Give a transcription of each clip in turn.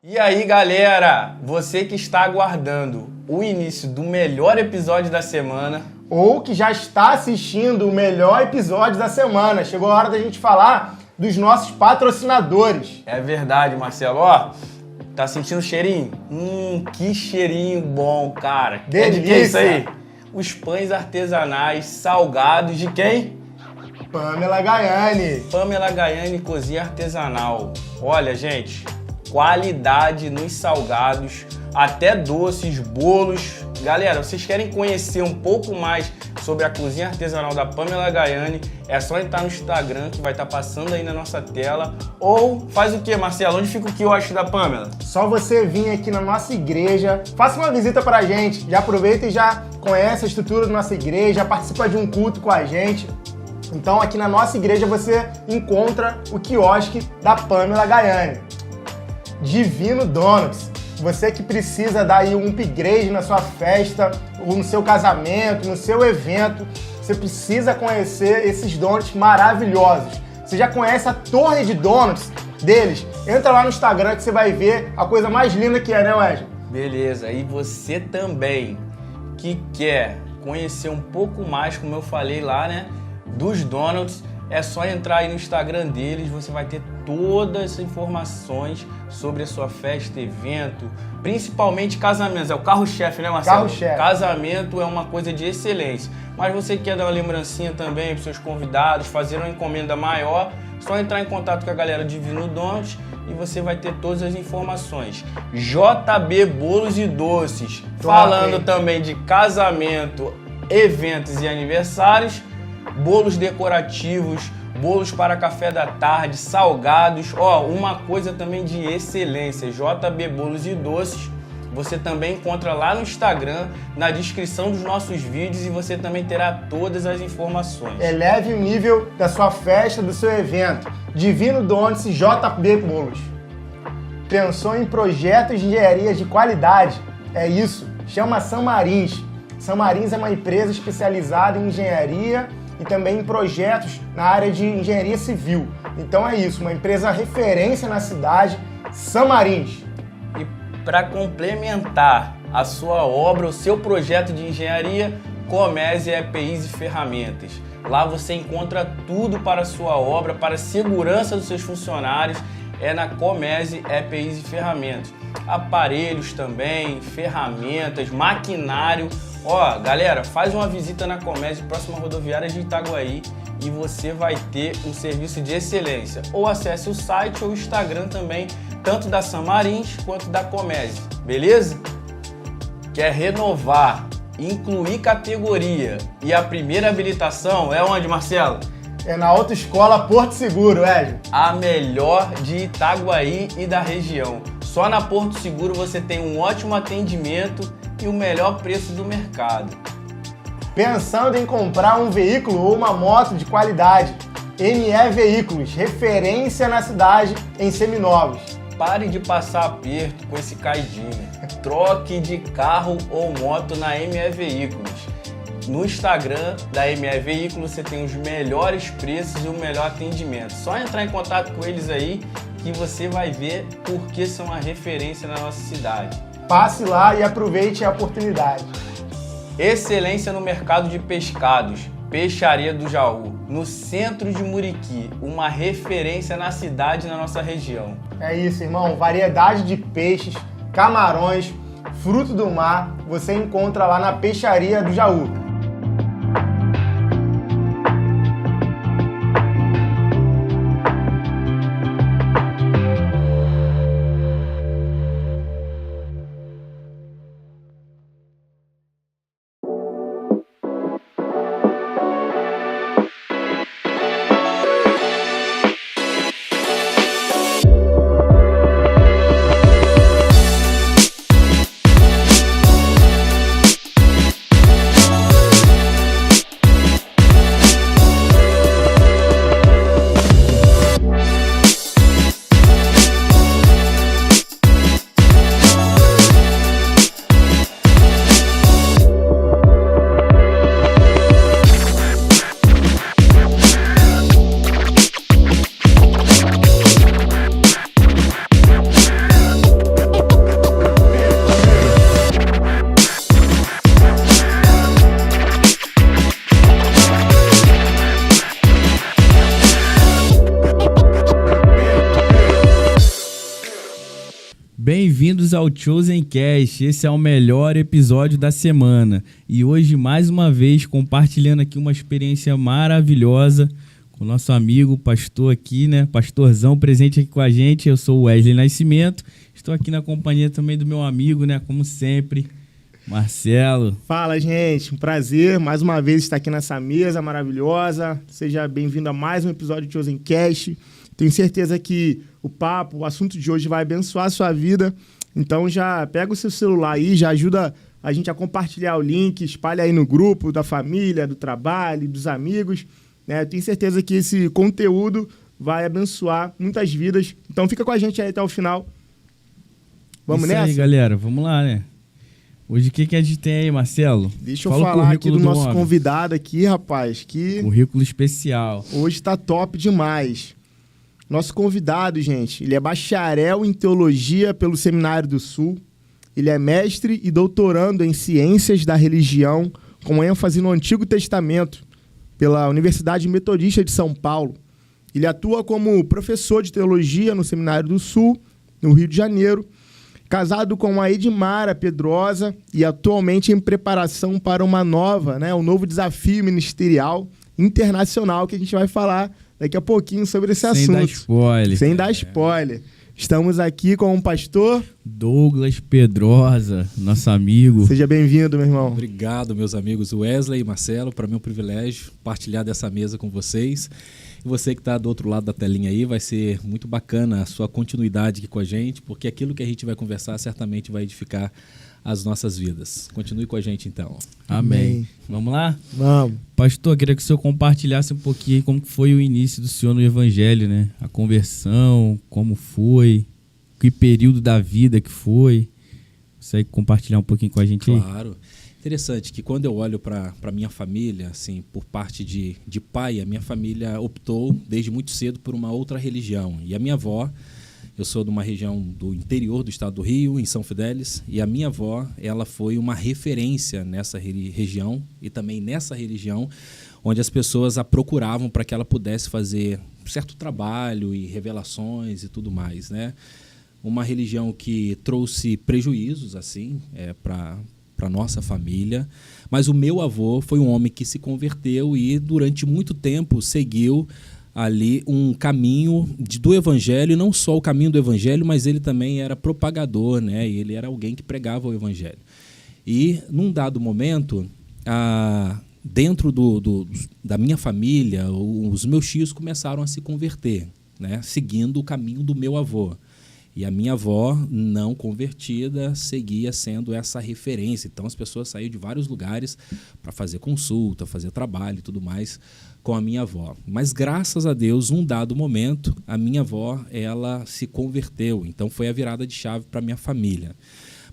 E aí, galera, você que está aguardando o início do melhor episódio da semana, ou que já está assistindo o melhor episódio da semana, chegou a hora da gente falar dos nossos patrocinadores. É verdade, Marcelo, ó, tá sentindo cheirinho? Que cheirinho bom, cara. Delícia. É de que é isso aí? Os pães artesanais salgados de quem? Pamela Gaiani. Pamela Gaiani Cozinha Artesanal. Olha, gente, qualidade nos salgados, até doces, bolos. Galera, vocês querem conhecer um pouco mais sobre a cozinha artesanal da Pamela Gaiani? É só entrar no Instagram que vai estar passando aí na nossa tela. Ou faz o que, Marcelo? Onde fica o quiosque da Pamela? Só você vir aqui na nossa igreja, faça uma visita pra gente. Já aproveita e já conhece a estrutura da nossa igreja, participa de um culto com a gente. Então aqui na nossa igreja você encontra o quiosque da Pamela Gaiani. Divino Donuts. Você que precisa dar aí um upgrade na sua festa, ou no seu casamento, no seu evento, você precisa conhecer esses donuts maravilhosos. Você já conhece a torre de donuts deles? Entra lá no Instagram que você vai ver a coisa mais linda que é, né, Wesley? Beleza, e você também que quer conhecer um pouco mais, como eu falei lá, né, dos donuts, é só entrar aí no Instagram deles, você vai ter todas as informações sobre a sua festa, evento, principalmente casamentos. É o carro-chefe, né, Marcelo? Carro-chefe. Casamento é uma coisa de excelência. Mas você quer dar uma lembrancinha também para os seus convidados, fazer uma encomenda maior, só entrar em contato com a galera de Divino Donuts e você vai ter todas as informações. JB Bolos e Doces, falando também de casamento, eventos e aniversários, bolos decorativos, bolos para café da tarde, salgados, uma coisa também de excelência, JB Bolos e Doces, você também encontra lá no Instagram, na descrição dos nossos vídeos e você também terá todas as informações. Eleve o nível da sua festa, do seu evento. Divino Donuts e JB Bolos. Pensou em projetos de engenharia de qualidade? É isso, chama Samarins. Samarins é uma empresa especializada em engenharia e também em projetos na área de engenharia civil. Então é isso, uma empresa referência na cidade, Samarins. E para complementar a sua obra, o seu projeto de engenharia, Comese EPIs e Ferramentas. Lá você encontra tudo para a sua obra, para a segurança dos seus funcionários, é na Comese EPIs e Ferramentas. Aparelhos também, ferramentas, maquinário. Galera, faz uma visita na Comese, próxima rodoviária de Itaguaí, e você vai ter um serviço de excelência. Ou acesse o site ou o Instagram também, tanto da Samarins quanto da Comese, beleza? Quer renovar, incluir categoria e a primeira habilitação é onde, Marcelo? É na Autoescola Porto Seguro, Ed. A melhor de Itaguaí e da região. Só na Porto Seguro você tem um ótimo atendimento e o melhor preço do mercado. Pensando em comprar um veículo ou uma moto de qualidade? ME Veículos, referência na cidade em seminovos. Pare de passar aperto com esse caidinho. Troque de carro ou moto na ME Veículos. No Instagram da ME Veículos você tem os melhores preços e o melhor atendimento. Só entrar em contato com eles aí que você vai ver por que são a referência na nossa cidade. Passe lá e aproveite a oportunidade. Excelência no mercado de pescados, Peixaria do Jaú, no centro de Muriqui, uma referência na cidade e na nossa região. É isso, irmão. Variedade de peixes, camarões, fruto do mar, você encontra lá na Peixaria do Jaú. Bem-vindos ao Chosen Cast, esse é o melhor episódio da semana e hoje mais uma vez compartilhando aqui uma experiência maravilhosa com o nosso amigo pastor aqui, né, pastorzão presente aqui com a gente. Eu sou o Wesley Nascimento, estou aqui na companhia também do meu amigo, né, como sempre, Marcelo. Fala, gente, um prazer mais uma vez estar aqui nessa mesa maravilhosa. Seja bem-vindo a mais um episódio do Chosen Cast. Tenho certeza que o assunto de hoje vai abençoar a sua vida. Então já pega o seu celular aí, já ajuda a gente a compartilhar o link, espalha aí no grupo da família, do trabalho, dos amigos. Né? Tenho certeza que esse conteúdo vai abençoar muitas vidas. Então fica com a gente aí até o final. Vamos Isso nessa? aí, galera, vamos lá, né? Hoje o que a gente tem aí, Marcelo? Deixa eu falar aqui do nosso convidado aqui, rapaz, que currículo especial. Hoje tá top demais. Nosso convidado, gente, ele é bacharel em teologia pelo Seminário do Sul. Ele é mestre e doutorando em ciências da religião, com ênfase no Antigo Testamento, pela Universidade Metodista de São Paulo. Ele atua como professor de teologia no Seminário do Sul, no Rio de Janeiro, casado com a Edmara Pedrosa e atualmente em preparação para um novo desafio ministerial internacional que a gente vai falar daqui a pouquinho sobre esse assunto. Sem dar spoiler. Sem dar spoiler. Estamos aqui com o pastor Douglas Pedrosa, nosso amigo. Seja bem-vindo, meu irmão. Obrigado, meus amigos Wesley e Marcelo. Para mim é um privilégio partilhar dessa mesa com vocês. E você que está do outro lado da telinha aí, vai ser muito bacana a sua continuidade aqui com a gente, porque aquilo que a gente vai conversar certamente vai edificar as nossas vidas. Continue com a gente, então. Amém. Vamos lá? Vamos. Pastor, queria que o senhor compartilhasse um pouquinho como foi o início do senhor no Evangelho, né? A conversão, como foi, que período da vida que foi. Você compartilhar um pouquinho com a gente aí? Claro. Interessante que quando eu olho para minha família, assim, por parte de pai, a minha família optou desde muito cedo por uma outra religião. E a minha avó, eu sou de uma região do interior do estado do Rio, em São Fidélis, e a minha avó, ela foi uma referência nessa região e também nessa religião, onde as pessoas a procuravam para que ela pudesse fazer certo trabalho e revelações e tudo mais, né? Uma religião que trouxe prejuízos, assim, para a nossa família, mas o meu avô foi um homem que se converteu e durante muito tempo seguiu ali um caminho do evangelho, e não só o caminho do evangelho, mas ele também era propagador, né? E ele era alguém que pregava o evangelho. E num dado momento, dentro da minha família, os meus tios começaram a se converter, né? Seguindo o caminho do meu avô. E a minha avó, não convertida, seguia sendo essa referência. Então, as pessoas saíam de vários lugares para fazer consulta, fazer trabalho e tudo mais com a minha avó. Mas, graças a Deus, num dado momento, a minha avó, ela se converteu. Então, foi a virada de chave para a minha família.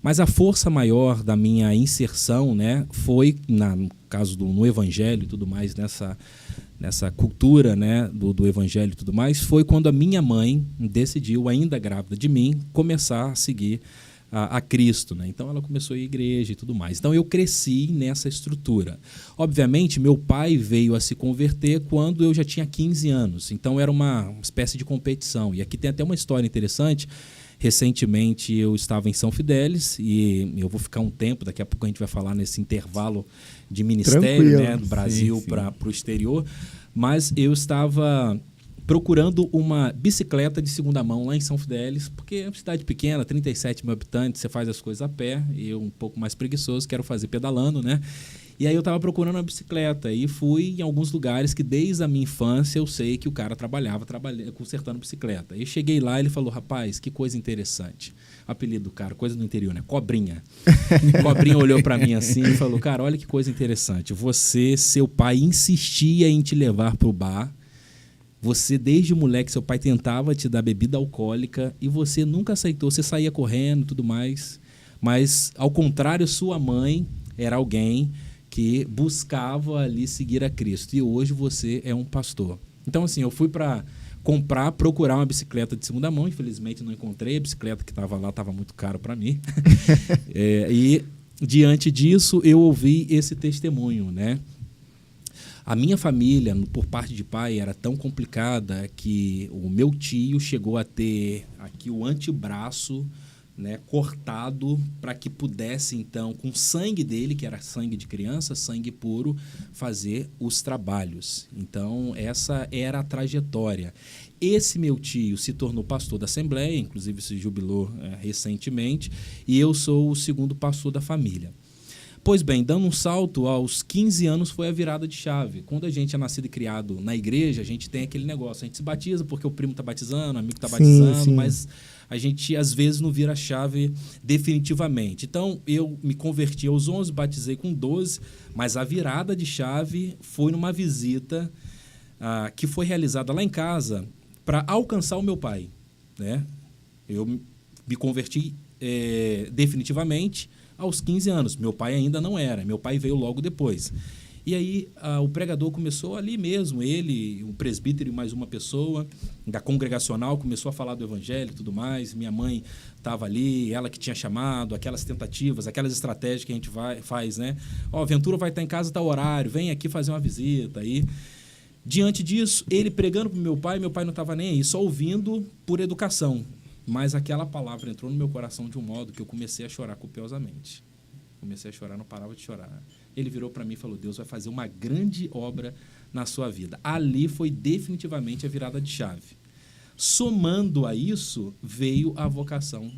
Mas a força maior da minha inserção, né, foi, no caso no Evangelho e tudo mais, nessa cultura, né, do Evangelho e tudo mais, foi quando a minha mãe decidiu, ainda grávida de mim, começar a seguir a Cristo, né? Então ela começou a ir à igreja e tudo mais. Então eu cresci nessa estrutura. Obviamente, meu pai veio a se converter quando eu já tinha 15 anos. Então era uma espécie de competição. E aqui tem até uma história interessante. Recentemente eu estava em São Fidélis e eu vou ficar um tempo, daqui a pouco a gente vai falar nesse intervalo de ministério, né, do Brasil para o exterior, mas eu estava procurando uma bicicleta de segunda mão lá em São Fidélis, porque é uma cidade pequena, 37 mil habitantes, você faz as coisas a pé, e eu um pouco mais preguiçoso, quero fazer pedalando, né? E aí eu estava procurando uma bicicleta e fui em alguns lugares que desde a minha infância eu sei que o cara trabalhava consertando bicicleta. E cheguei lá e ele falou, rapaz, que coisa interessante. O apelido do cara, coisa do interior, né? Cobrinha. Cobrinha olhou para mim assim e falou, cara, olha que coisa interessante. Seu pai insistia em te levar para o bar. Você, desde moleque, seu pai tentava te dar bebida alcoólica e você nunca aceitou. Você saía correndo e tudo mais. Mas, ao contrário, sua mãe era alguém que buscava ali seguir a Cristo. E hoje você é um pastor. Então, assim, eu fui para procurar uma bicicleta de segunda mão. Infelizmente, não encontrei. A bicicleta que estava lá estava muito caro para mim. E, diante disso, eu ouvi esse testemunho, né? A minha família, por parte de pai, era tão complicada que o meu tio chegou a ter aqui o antebraço né, cortado para que pudesse, então, com sangue dele, que era sangue de criança, sangue puro, fazer os trabalhos. Então, essa era a trajetória. Esse meu tio se tornou pastor da Assembleia, inclusive se jubilou recentemente, e eu sou o segundo pastor da família. Pois bem, dando um salto, aos 15 anos foi a virada de chave. Quando a gente é nascido e criado na igreja, a gente tem aquele negócio, a gente se batiza porque o primo está batizando, o amigo está batizando, sim. mas a gente às vezes não vira a chave definitivamente. Então, eu me converti aos 11, batizei com 12, mas a virada de chave foi numa visita que foi realizada lá em casa para alcançar o meu pai, né? Eu me converti definitivamente aos 15 anos. Meu pai ainda não era. Meu pai veio logo depois. E aí o pregador começou ali mesmo, ele, um presbítero e mais uma pessoa da congregacional, começou a falar do evangelho e tudo mais. Minha mãe estava ali, ela que tinha chamado, aquelas tentativas, aquelas estratégias que a gente faz, né? Ó, Ventura vai estar em casa a tal horário, vem aqui fazer uma visita. Aí, diante disso, ele pregando para meu pai não estava nem aí, só ouvindo por educação. Mas aquela palavra entrou no meu coração de um modo que eu comecei a chorar copiosamente. Comecei a chorar, não parava de chorar. Ele virou para mim e falou, Deus vai fazer uma grande obra na sua vida. Ali foi definitivamente a virada de chave. Somando a isso, veio a vocação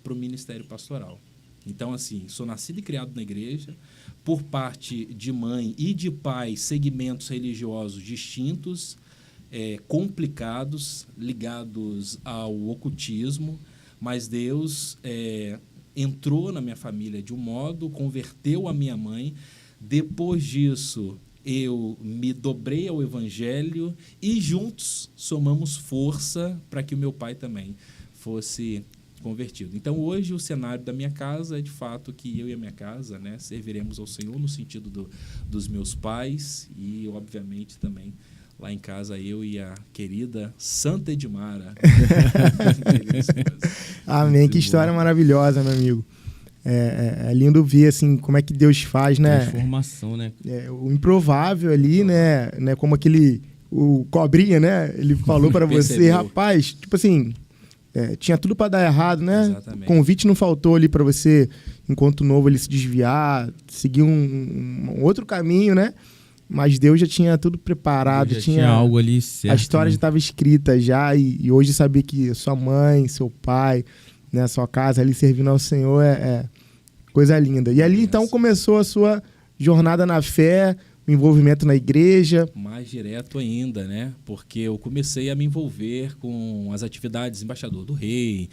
para o ministério pastoral. Então, assim, sou nascido e criado na igreja, por parte de mãe e de pai, segmentos religiosos distintos, complicados, ligados ao ocultismo, mas Deus entrou na minha família de um modo, converteu a minha mãe. Depois disso, eu me dobrei ao evangelho e juntos somamos força para que o meu pai também fosse convertido. Então, hoje, o cenário da minha casa é, de fato, que eu e a minha casa, né, serviremos ao Senhor no sentido dos meus pais e, obviamente, também lá em casa, eu e a querida Santa Edmara. Amém. Que história maravilhosa, meu amigo. É lindo ver, assim, como é que Deus faz, né? Transformação, né? O improvável ali, né? Como o Cobrinha, né? Ele falou para você, rapaz, tipo assim, tinha tudo para dar errado, né? Exatamente. Convite não faltou ali para você, enquanto novo, ele se desviar, seguir um outro caminho, né? Mas Deus já tinha tudo preparado, já tinha algo ali certo. A história já estava escrita já, e hoje saber que sua mãe, seu pai, né, sua casa ali servindo ao Senhor é coisa linda. E ali então começou a sua jornada na fé, o envolvimento na igreja. Mais direto ainda, né? Porque eu comecei a me envolver com as atividades embaixador do rei.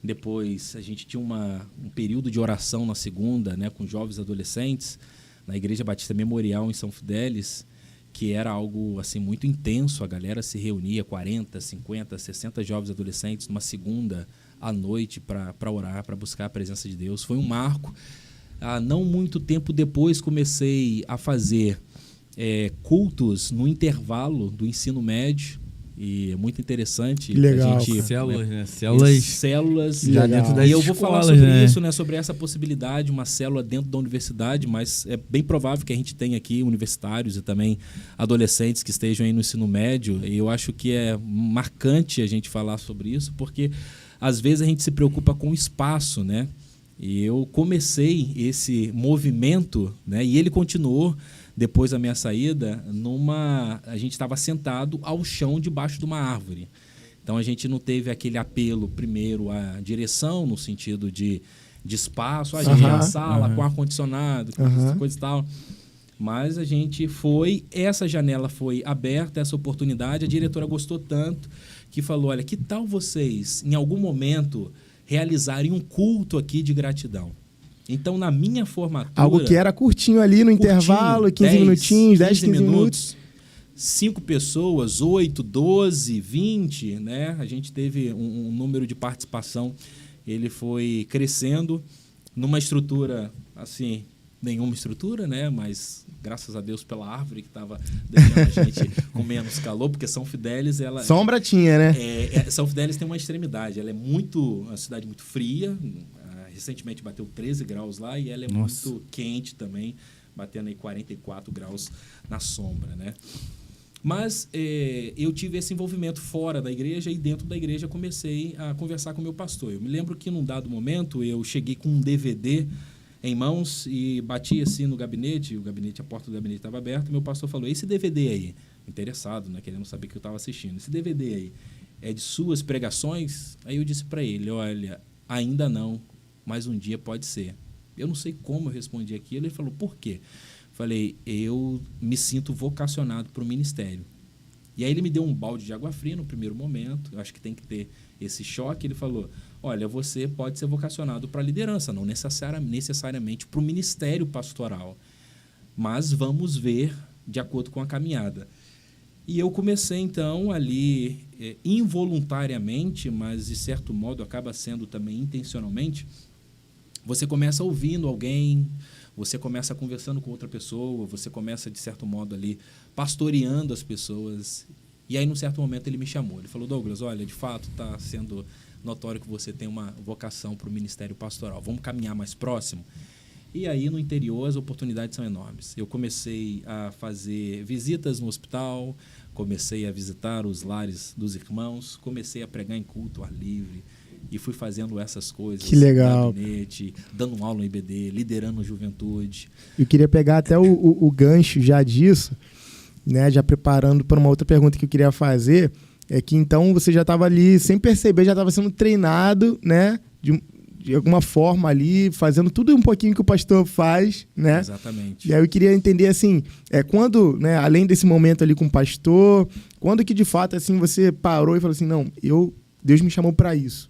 Depois a gente tinha um período de oração na segunda, né, com jovens adolescentes, na Igreja Batista Memorial em São Fidélis, que era algo assim muito intenso. A galera se reunia, 40, 50, 60 jovens adolescentes, numa segunda à noite para orar, para buscar a presença de Deus. Foi um marco. Não muito tempo depois comecei a fazer cultos no intervalo do ensino médio, e é muito interessante. Legal, a gente, células, né? Células. Já dentro das E eu vou falar sobre né? isso, né? Sobre essa possibilidade, uma célula dentro da universidade, mas é bem provável que a gente tenha aqui universitários e também adolescentes que estejam aí no ensino médio, e eu acho que é marcante a gente falar sobre isso, porque às vezes a gente se preocupa com o espaço, né? E eu comecei esse movimento, né? E ele continuou depois da minha saída, a gente estava sentado ao chão debaixo de uma árvore. Então a gente não teve aquele apelo primeiro à direção, no sentido de espaço, a gente na sala com ar-condicionado, coisa e tal. Mas a gente essa janela foi aberta, essa oportunidade, a diretora gostou tanto que falou, olha, que tal vocês, em algum momento, realizarem um culto aqui de gratidão? Então, na minha formatura... Algo que era curtinho ali no intervalo, 15 minutinhos, 10, 15 minutos. 5 pessoas, 8, 12, 20, né? A gente teve um número de participação. Ele foi crescendo numa estrutura, assim, nenhuma estrutura, né? Mas, graças a Deus, pela árvore que estava deixando a gente com menos calor, porque São Fidélis, ela... Sombra tinha, né? São Fidélis tem uma extremidade. Ela é uma cidade muito fria. Recentemente bateu 13 graus lá e ela é muito quente também, batendo aí 44 graus na sombra, né? Mas eu tive esse envolvimento fora da igreja e dentro da igreja comecei a conversar com o meu pastor. Eu me lembro que num dado momento eu cheguei com um DVD em mãos e bati assim no gabinete, a porta do gabinete estava aberta, e meu pastor falou: esse DVD aí, interessado, né, querendo saber o que eu estava assistindo, esse DVD aí é de suas pregações? Aí eu disse para ele: olha, ainda não, mas um dia pode ser. Eu não sei como eu respondi aquilo. Ele falou: por quê? Falei: eu me sinto vocacionado para o ministério. E aí ele me deu um balde de água fria no primeiro momento. Eu acho que tem que ter esse choque. Ele falou: olha, você pode ser vocacionado para a liderança, não necessariamente para o ministério pastoral, mas vamos ver de acordo com a caminhada. E eu comecei, então, ali, involuntariamente, mas de certo modo acaba sendo também intencionalmente, você começa ouvindo alguém, você começa conversando com outra pessoa, você começa, de certo modo, ali, pastoreando as pessoas. E aí, num certo momento, ele me chamou. Ele falou: Douglas, olha, de fato, está sendo notório que você tem uma vocação para o ministério pastoral. Vamos caminhar mais próximo? E aí, no interior, as oportunidades são enormes. Eu comecei a fazer visitas no hospital, comecei a visitar os lares dos irmãos, comecei a pregar em culto ao ar livre, e fui fazendo essas coisas. Que legal. No gabinete, dando aula no IBD, liderando a juventude. Eu queria pegar até o gancho já disso, né, já preparando para uma outra pergunta que eu queria fazer, é que então você já estava ali, sem perceber, já estava sendo treinado, né, de alguma forma ali, fazendo tudo um pouquinho que o pastor faz, né? Exatamente. E aí eu queria entender, assim, quando, né, além desse momento ali com o pastor, quando que de fato, assim, você parou e falou assim: não, Deus me chamou para isso,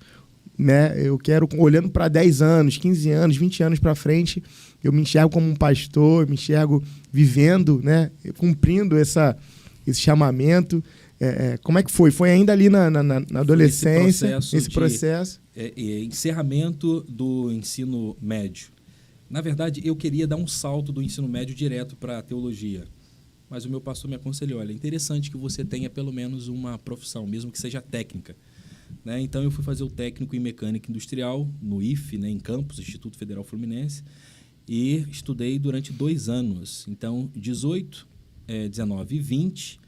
né? Eu quero, olhando para 10 anos, 15 anos, 20 anos para frente, eu me enxergo como um pastor, eu me enxergo vivendo, né, cumprindo esse chamamento. Como é que foi? Foi ainda ali na adolescência, esse processo? Encerramento do ensino médio. Na verdade, eu queria dar um salto do ensino médio direto para a teologia. Mas o meu pastor me aconselhou: olha, é interessante que você tenha pelo menos uma profissão, mesmo que seja técnica. Né? Então, eu fui fazer o técnico em mecânica industrial, no IFE, né, em Campos, Instituto Federal Fluminense, e estudei durante 2 anos. Então, 18, 19 e 20,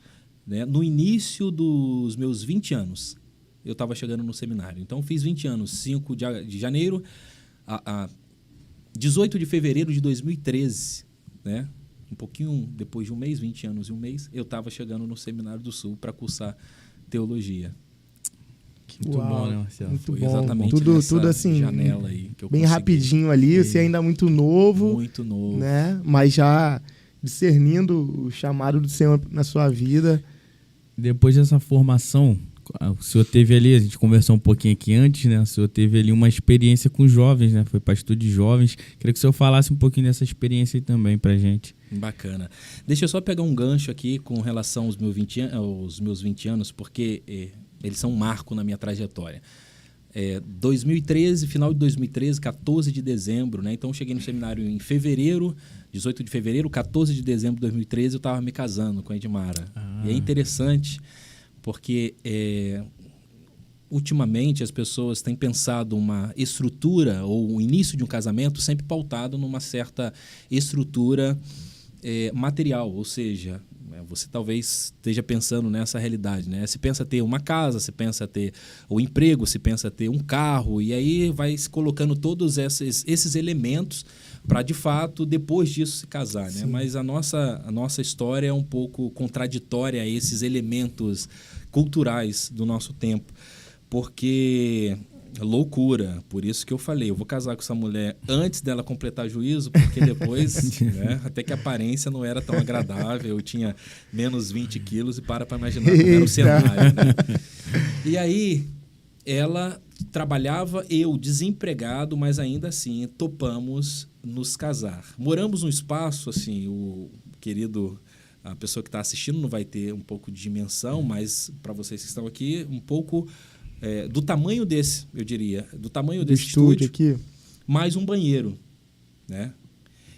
né, no início dos meus 20 anos, eu estava chegando no seminário. Então, fiz 20 anos, 5 de janeiro a 18 de fevereiro de 2013, né? Um pouquinho depois de um mês, 20 anos e um mês, eu estava chegando no Seminário do Sul para cursar teologia. Muito bom, né, Marcelo? Muito Foi bom. exatamente tudo assim, janela aí que eu bem consegui. rapidinho ali, você ainda é muito novo. Muito novo. Né? Mas já discernindo o chamado do Senhor na sua vida. Depois dessa formação, o senhor teve ali, a gente conversou um pouquinho aqui antes, né? O senhor teve ali uma experiência com jovens, né? Foi pastor de jovens. Queria que o senhor falasse um pouquinho dessa experiência aí também pra gente. Bacana. Deixa eu só pegar um gancho aqui com relação aos meus 20 anos, porque eles são um marco na minha trajetória. 2013, final de 2013, 14 de dezembro, né? Então eu cheguei no seminário em fevereiro, 18 de fevereiro, 14 de dezembro de 2013 eu estava me casando com a Edmara. E é interessante porque ultimamente as pessoas têm pensado uma estrutura ou o início de um casamento sempre pautado numa certa estrutura material, ou seja, você talvez esteja pensando nessa realidade, né? Se pensa ter uma casa, se pensa ter o emprego, se pensa ter um carro, e aí vai se colocando todos esses elementos para, de fato, depois disso se casar, né? Mas a nossa história é um pouco contraditória a esses elementos culturais do nosso tempo, porque loucura, por isso que eu falei, eu vou casar com essa mulher antes dela completar juízo, porque depois, né, até que a aparência não era tão agradável, eu tinha menos 20 quilos e para imaginar como era o cenário, né? E aí, ela trabalhava, eu desempregado, mas ainda assim topamos nos casar. Moramos num espaço, assim, a pessoa que está assistindo não vai ter um pouco de dimensão, mas para vocês que estão aqui, um pouco do tamanho desse, eu diria, do tamanho desse estúdio aqui, mais um banheiro, né?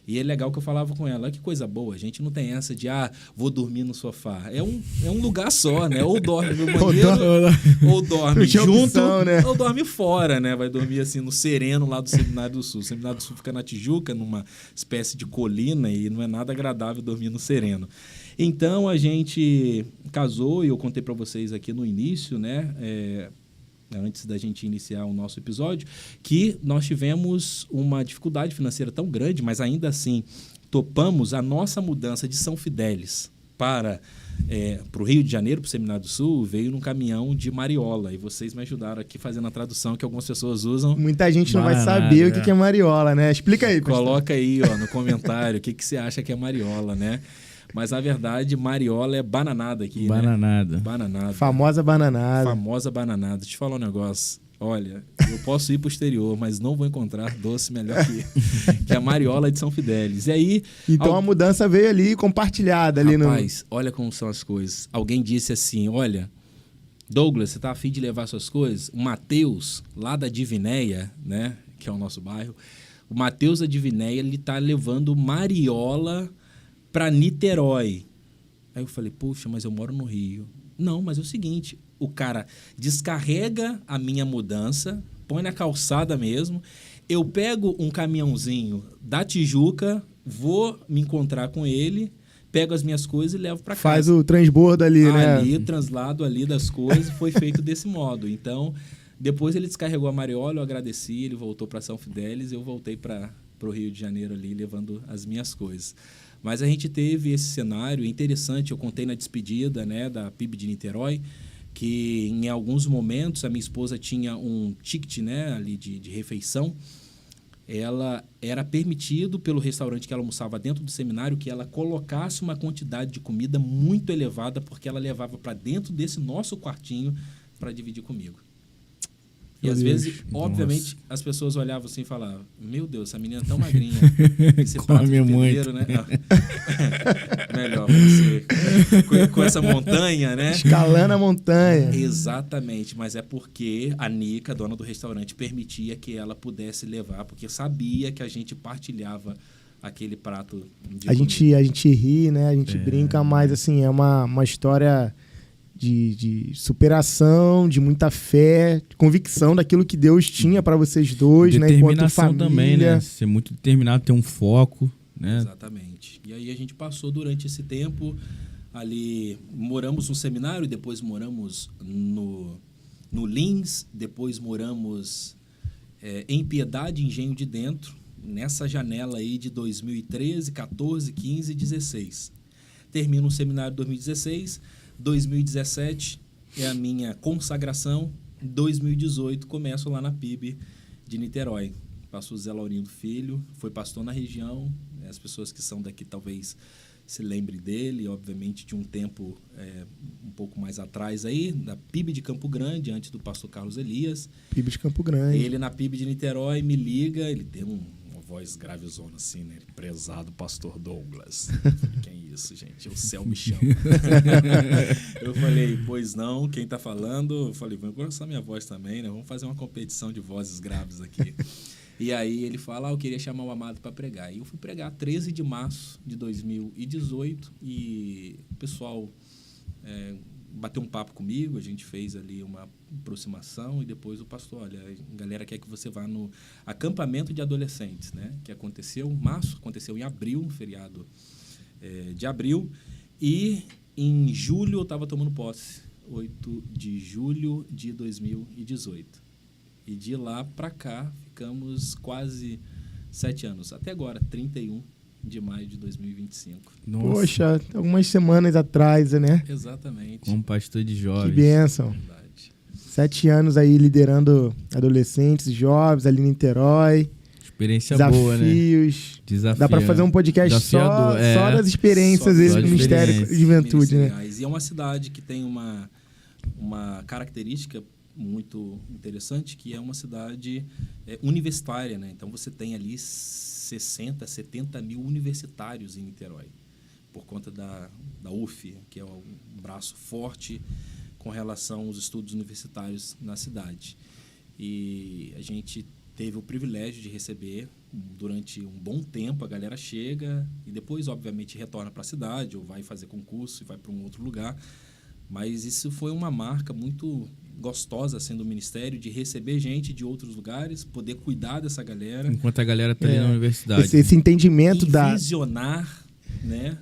E é legal que eu falava com ela, que coisa boa, a gente não tem essa de, vou dormir no sofá. É um lugar só, né? Ou dorme no banheiro, ou dorme junto, opção, né? Ou dorme fora, né? Vai dormir assim no sereno lá do Seminário do Sul. O Seminário do Sul fica na Tijuca, numa espécie de colina, e não é nada agradável dormir no sereno. Então a gente casou, e eu contei para vocês aqui no início, né? Antes da gente iniciar o nosso episódio, que nós tivemos uma dificuldade financeira tão grande, mas ainda assim topamos a nossa mudança de São Fidélis para o Rio de Janeiro, para o Seminário do Sul, veio num caminhão de mariola. E vocês me ajudaram aqui fazendo a tradução que algumas pessoas usam. Muita gente não vai saber o que é mariola, né? Explica aí, pastor. Coloca aí, ó, no comentário o que você acha que é mariola, né? Mas, na verdade, mariola é bananada aqui, bananada. Né? Bananada. Famosa bananada. Famosa bananada. Deixa eu te falar um negócio. Olha, eu posso ir pro exterior, mas não vou encontrar doce melhor que a mariola de São Fidélis. E aí... Então a mudança veio ali compartilhada. Ali Rapaz, olha como são as coisas. Alguém disse assim, olha, Douglas, você tá afim de levar suas coisas? O Mateus, lá da Divinéia, né, que é o nosso bairro, o Mateus da Divinéia, ele tá levando mariola para Niterói. Aí eu falei, poxa, mas eu moro no Rio. Não, mas é o seguinte, o cara descarrega a minha mudança, põe na calçada mesmo, eu pego um caminhãozinho da Tijuca, vou me encontrar com ele, pego as minhas coisas e levo para casa. Faz o transbordo ali, né? Ali, translado ali das coisas, foi feito desse modo. Então, depois ele descarregou a mariola, eu agradeci, ele voltou para São Fidélis, eu voltei para o Rio de Janeiro ali, levando as minhas coisas. Mas a gente teve esse cenário interessante, eu contei na despedida, né, da PIB de Niterói, que em alguns momentos a minha esposa tinha um ticket, né, ali de refeição. Ela era permitido pelo restaurante que ela almoçava dentro do seminário que ela colocasse uma quantidade de comida muito elevada, porque ela levava para dentro desse nosso quartinho para dividir comigo. E às vezes, obviamente, as pessoas olhavam assim e falavam, meu Deus, essa menina é tão magrinha. Esse prato de pedreiro, né? Melhor você. Com essa montanha, né? Escalando a montanha. Exatamente, mas é porque a Nica, dona do restaurante, permitia que ela pudesse levar, porque sabia que a gente partilhava aquele prato de a gente ri, né? A gente brinca, mas assim, é uma história de superação, de muita fé, de convicção daquilo que Deus tinha para vocês dois, né? Enquanto família. Também, né? Ser muito determinado, ter um foco, né? Exatamente. E aí a gente passou durante esse tempo ali, moramos no seminário, depois moramos no Lins, depois moramos em Piedade, Engenho de Dentro, nessa janela aí de 2013, 14, 15 e 16. Termino o seminário em 2016, 2017 é a minha consagração, 2018 começo lá na PIB de Niterói. Pastor Zé Laurindo Filho, foi pastor na região, as pessoas que são daqui talvez se lembrem dele, obviamente de um tempo um pouco mais atrás aí, da PIB de Campo Grande, antes do pastor Carlos Elias. PIB de Campo Grande. Ele na PIB de Niterói me liga, ele tem uma voz gravezona assim, né? Prezado pastor Douglas. Quem é isso, gente? O céu me chama. Eu falei, pois não, quem tá falando? Eu falei, vamos gostar minha voz também, né? Vamos fazer uma competição de vozes graves aqui. E aí ele fala, eu queria chamar o Amado para pregar. E eu fui pregar 13 de março de 2018 e o pessoal bateu um papo comigo, a gente fez ali uma aproximação e depois o pastor, olha, a galera quer que você vá no acampamento de adolescentes, né? Que aconteceu em março, aconteceu em abril, no feriado de abril, e em julho eu estava tomando posse, 8 de julho de 2018. E de lá para cá ficamos quase 7 anos, até agora, 31 de maio de 2025. Nossa. Poxa, algumas semanas atrás, né? Exatamente. Como pastor de jovens. Que bênção. Verdade. 7 anos aí liderando adolescentes e jovens ali em Niterói. Experiência desafios, boa, né? Desafio. Dá para fazer um podcast só das experiências do Ministério de Juventude, né? E é uma cidade que tem uma característica muito interessante, que é uma cidade universitária, né? Então você tem ali 60, 70 mil universitários em Niterói, por conta da UF, que é um braço forte com relação aos estudos universitários na cidade. E a gente teve o privilégio de receber durante um bom tempo, a galera chega e depois, obviamente, retorna para a cidade ou vai fazer concurso e vai para um outro lugar. Mas isso foi uma marca muito gostosa, sendo o ministério, de receber gente de outros lugares, poder cuidar dessa galera. Enquanto a galera está ali na universidade. Esse entendimento visionar né?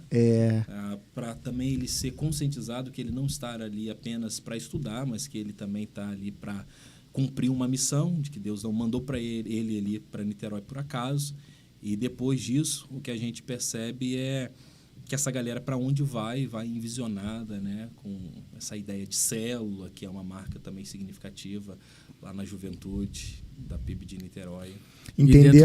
Para também ele ser conscientizado que ele não está ali apenas para estudar, mas que ele também está ali para cumprir uma missão, de que Deus não mandou para ele ali para Niterói por acaso. E depois disso, o que a gente percebe é que essa galera, para onde vai envisionada, né? Com essa ideia de célula, que é uma marca também significativa lá na juventude da PIB de Niterói. Entender,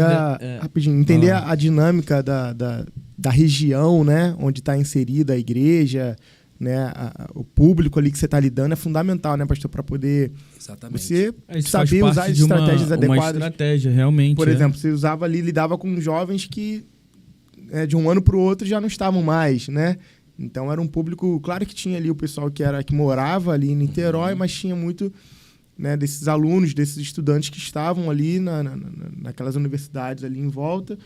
rapidinho, entender a dinâmica da região, né? Onde está inserida a igreja, né? O público ali que você está lidando é fundamental, né, pastor, para poder você saber usar as estratégias adequadas. Uma estratégia, realmente. Por exemplo, você usava ali, lidava com jovens que de um ano para o outro já não estavam mais, né? Então era um público, claro que tinha ali o pessoal que morava ali em Niterói, mas tinha muito, né, desses alunos, desses estudantes que estavam ali naquelas universidades ali em volta.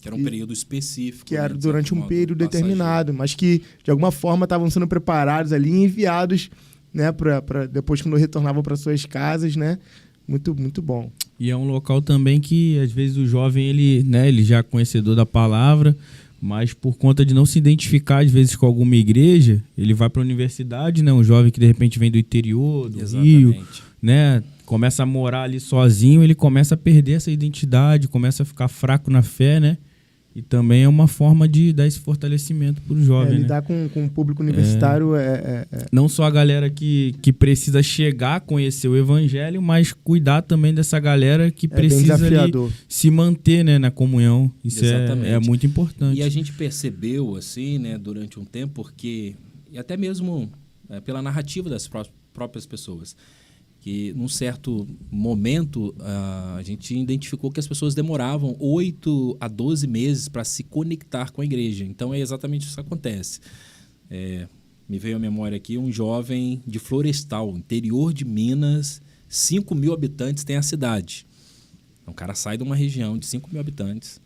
Que era um período específico. Que era durante um período determinado, mas que, de alguma forma, estavam sendo preparados ali e enviados, né, para depois, quando retornavam para suas casas, né? Muito, muito bom. E é um local também que, às vezes, o jovem, ele já é conhecedor da palavra, mas por conta de não se identificar, às vezes, com alguma igreja, ele vai para a universidade, né? Um jovem que, de repente, vem do interior, do Rio, né? Começa a morar ali sozinho, ele começa a perder essa identidade, começa a ficar fraco na fé, né? E também é uma forma de dar esse fortalecimento para o jovem. Lidar com o público universitário Não só a galera que precisa chegar a conhecer o evangelho, mas cuidar também dessa galera que precisa ali se manter, né, na comunhão. Isso é muito importante. E a gente percebeu, assim, né, durante um tempo, porque, e até mesmo pela narrativa das próprias pessoas, que num certo momento a gente identificou que as pessoas demoravam 8 a 12 meses para se conectar com a igreja. Então é exatamente isso que acontece. Me veio à memória aqui um jovem de Florestal, interior de Minas, 5.000 habitantes tem a cidade. Então, o cara sai de uma região de 5.000 habitantes,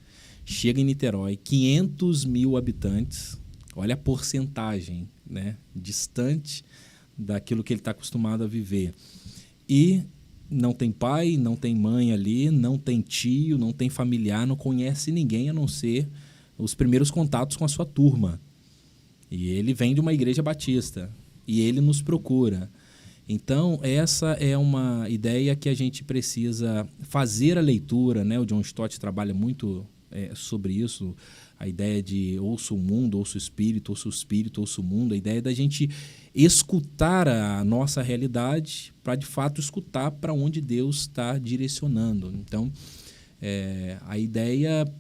chega em Niterói, 500.000 habitantes, olha a porcentagem, né, distante daquilo que ele está acostumado a viver. E não tem pai, não tem mãe ali, não tem tio, não tem familiar, não conhece ninguém a não ser os primeiros contatos com a sua turma. E ele vem de uma igreja batista e ele nos procura. Então, essa é uma ideia que a gente precisa fazer a leitura, né? O John Stott trabalha muito sobre isso, a ideia de ouça o mundo, ouça o espírito, ouça o mundo, a ideia da gente escutar a nossa realidade para, de fato, escutar para onde Deus está direcionando. Então, a ideia,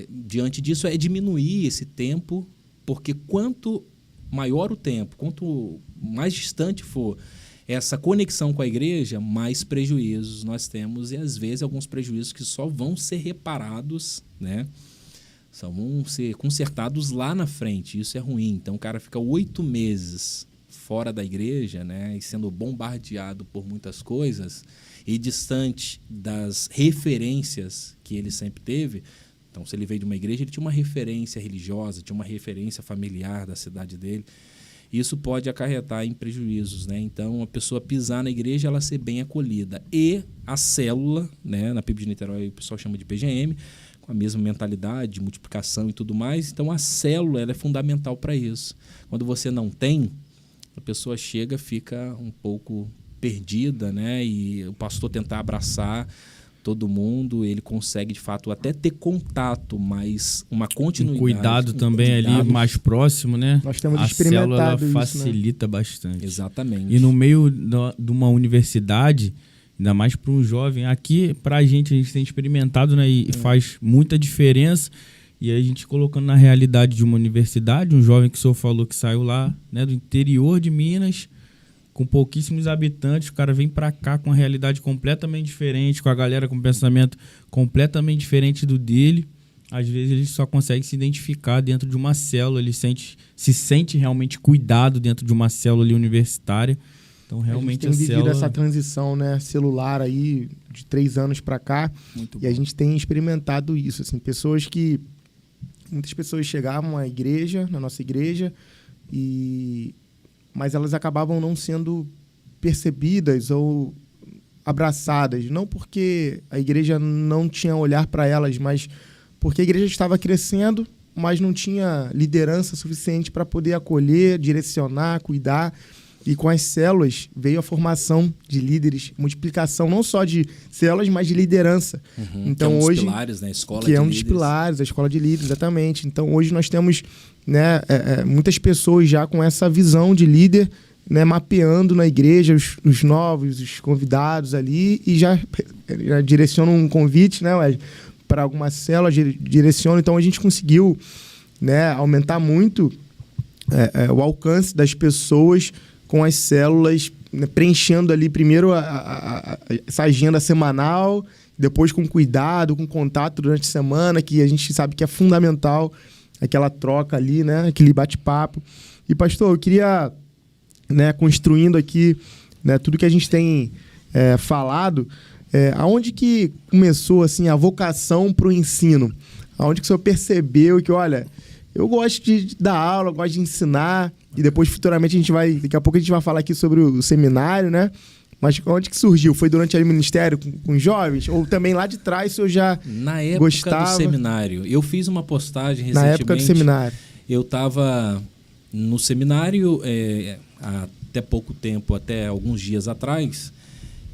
diante disso, é diminuir esse tempo, porque quanto maior o tempo, quanto mais distante for essa conexão com a igreja, mais prejuízos nós temos, e às vezes alguns prejuízos que só vão ser reparados, né? Só vão ser consertados lá na frente. Isso é ruim. Então o cara fica 8 meses fora da igreja, né, e sendo bombardeado por muitas coisas e distante das referências que ele sempre teve. Então, se ele veio de uma igreja, ele tinha uma referência religiosa, tinha uma referência familiar da cidade dele. Isso pode acarretar em prejuízos, né? Então, a pessoa pisar na igreja, ela ser bem acolhida. E a célula, né, na PIB de Niterói, o pessoal chama de PGM, com a mesma mentalidade de multiplicação e tudo mais. Então, a célula ela é fundamental para isso. Quando você não tem, a pessoa chega, fica um pouco perdida, né? E o pastor tentar abraçar todo mundo, ele consegue, de fato, até ter contato, mas uma continuidade. Um cuidado também ali mais próximo, né? Nós temos experimentado isso, facilita bastante. Exatamente. E no meio de uma universidade, ainda mais para um jovem, aqui, para a gente tem experimentado, né? E faz muita diferença. E aí a gente colocando na realidade de uma universidade, um jovem que o senhor falou que saiu lá, né, do interior de Minas, com pouquíssimos habitantes, o cara vem para cá com uma realidade completamente diferente, com a galera com um pensamento completamente diferente do dele. Às vezes ele só consegue se identificar dentro de uma célula, ele se sente realmente cuidado dentro de uma célula ali universitária. Então realmente a gente tem vivido essa transição, né, celular aí de 3 anos para cá. Muito bom. A gente tem experimentado isso, assim, muitas pessoas chegavam à igreja, na nossa igreja, mas elas acabavam não sendo percebidas ou abraçadas. Não porque a igreja não tinha olhar para elas, mas porque a igreja estava crescendo mas não tinha liderança suficiente para poder acolher, direcionar, cuidar. E com as células veio a formação de líderes, multiplicação não só de células, mas de liderança. Então, que é um hoje, dos pilares, né? A escola que de é um dos líderes. pilares, a escola de líderes, exatamente. Então, hoje nós temos, né, muitas pessoas já com essa visão de líder, né, mapeando na igreja os novos, os convidados ali, e já direcionam um convite, né, para alguma célula, direcionam. Então, a gente conseguiu, né, aumentar muito o alcance das pessoas com as células, né, preenchendo ali primeiro essa agenda semanal, depois com cuidado, com contato durante a semana, que a gente sabe que é fundamental, aquela troca ali, né, aquele bate-papo. E, pastor, eu queria, né, construindo aqui, né, tudo que a gente tem falado, aonde que começou assim, a vocação para o ensino? Aonde que o senhor percebeu que, olha, eu gosto de dar aula, gosto de ensinar, e depois futuramente daqui a pouco a gente vai falar aqui sobre o seminário, né? Mas onde que surgiu? Foi durante o ministério com jovens? Ou também lá de trás o senhor já Na época gostava? do seminário. Eu fiz uma postagem Na recentemente. época do seminário. Eu estava no seminário há até pouco tempo, até alguns dias atrás,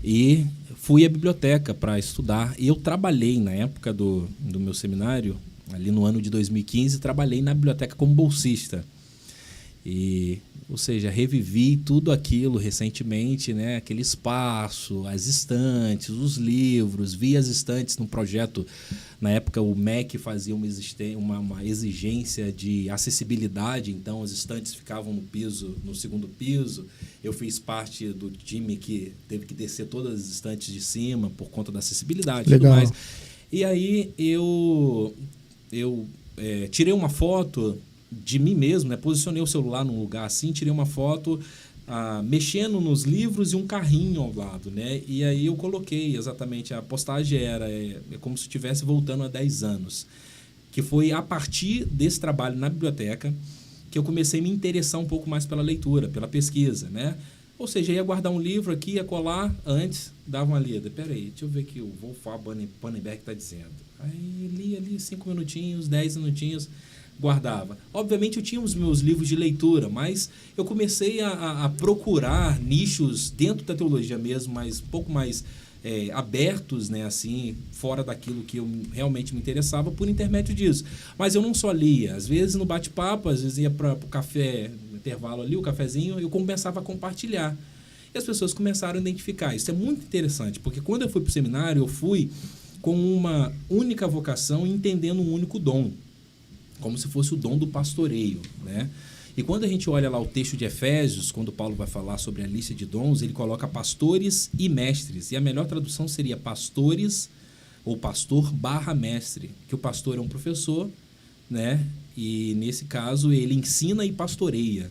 e fui à biblioteca para estudar. E eu trabalhei na época do meu seminário, ali no ano de 2015, trabalhei na biblioteca como bolsista. Ou seja, revivi tudo aquilo recentemente, né? Aquele espaço, as estantes, os livros, vi as estantes num projeto. Na época o MEC fazia uma exigência de acessibilidade, então as estantes ficavam no segundo piso. Eu fiz parte do time que teve que descer todas as estantes de cima por conta da acessibilidade e tudo mais. E aí eu tirei uma foto de mim mesmo, né? Posicionei o celular num lugar assim, tirei uma foto mexendo nos livros e um carrinho ao lado, né? E aí eu coloquei exatamente, a postagem é como se estivesse voltando a 10 anos, que foi a partir desse trabalho na biblioteca que eu comecei a me interessar um pouco mais pela leitura, pela pesquisa, né? Ou seja, ia guardar um livro aqui, ia colar, antes dava uma lida. Peraí, deixa eu ver o que o Wolfgang Pannenberg está dizendo. Aí li ali 5 minutinhos, 10 minutinhos, guardava. Obviamente eu tinha os meus livros de leitura, mas eu comecei a procurar nichos dentro da teologia mesmo, mas um pouco mais abertos, né, assim, fora daquilo que eu realmente me interessava por intermédio disso. Mas eu não só lia, às vezes no bate-papo, às vezes ia para o café, no intervalo ali, o cafezinho, eu começava a compartilhar. E as pessoas começaram a identificar. Isso é muito interessante, porque quando eu fui para o seminário, eu fui com uma única vocação, entendendo um único dom, como se fosse o dom do pastoreio, né? E quando a gente olha lá o texto de Efésios, quando Paulo vai falar sobre a lista de dons, ele coloca pastores e mestres. E a melhor tradução seria pastores ou pastor/mestre, que o pastor é um professor, né? E nesse caso ele ensina e pastoreia.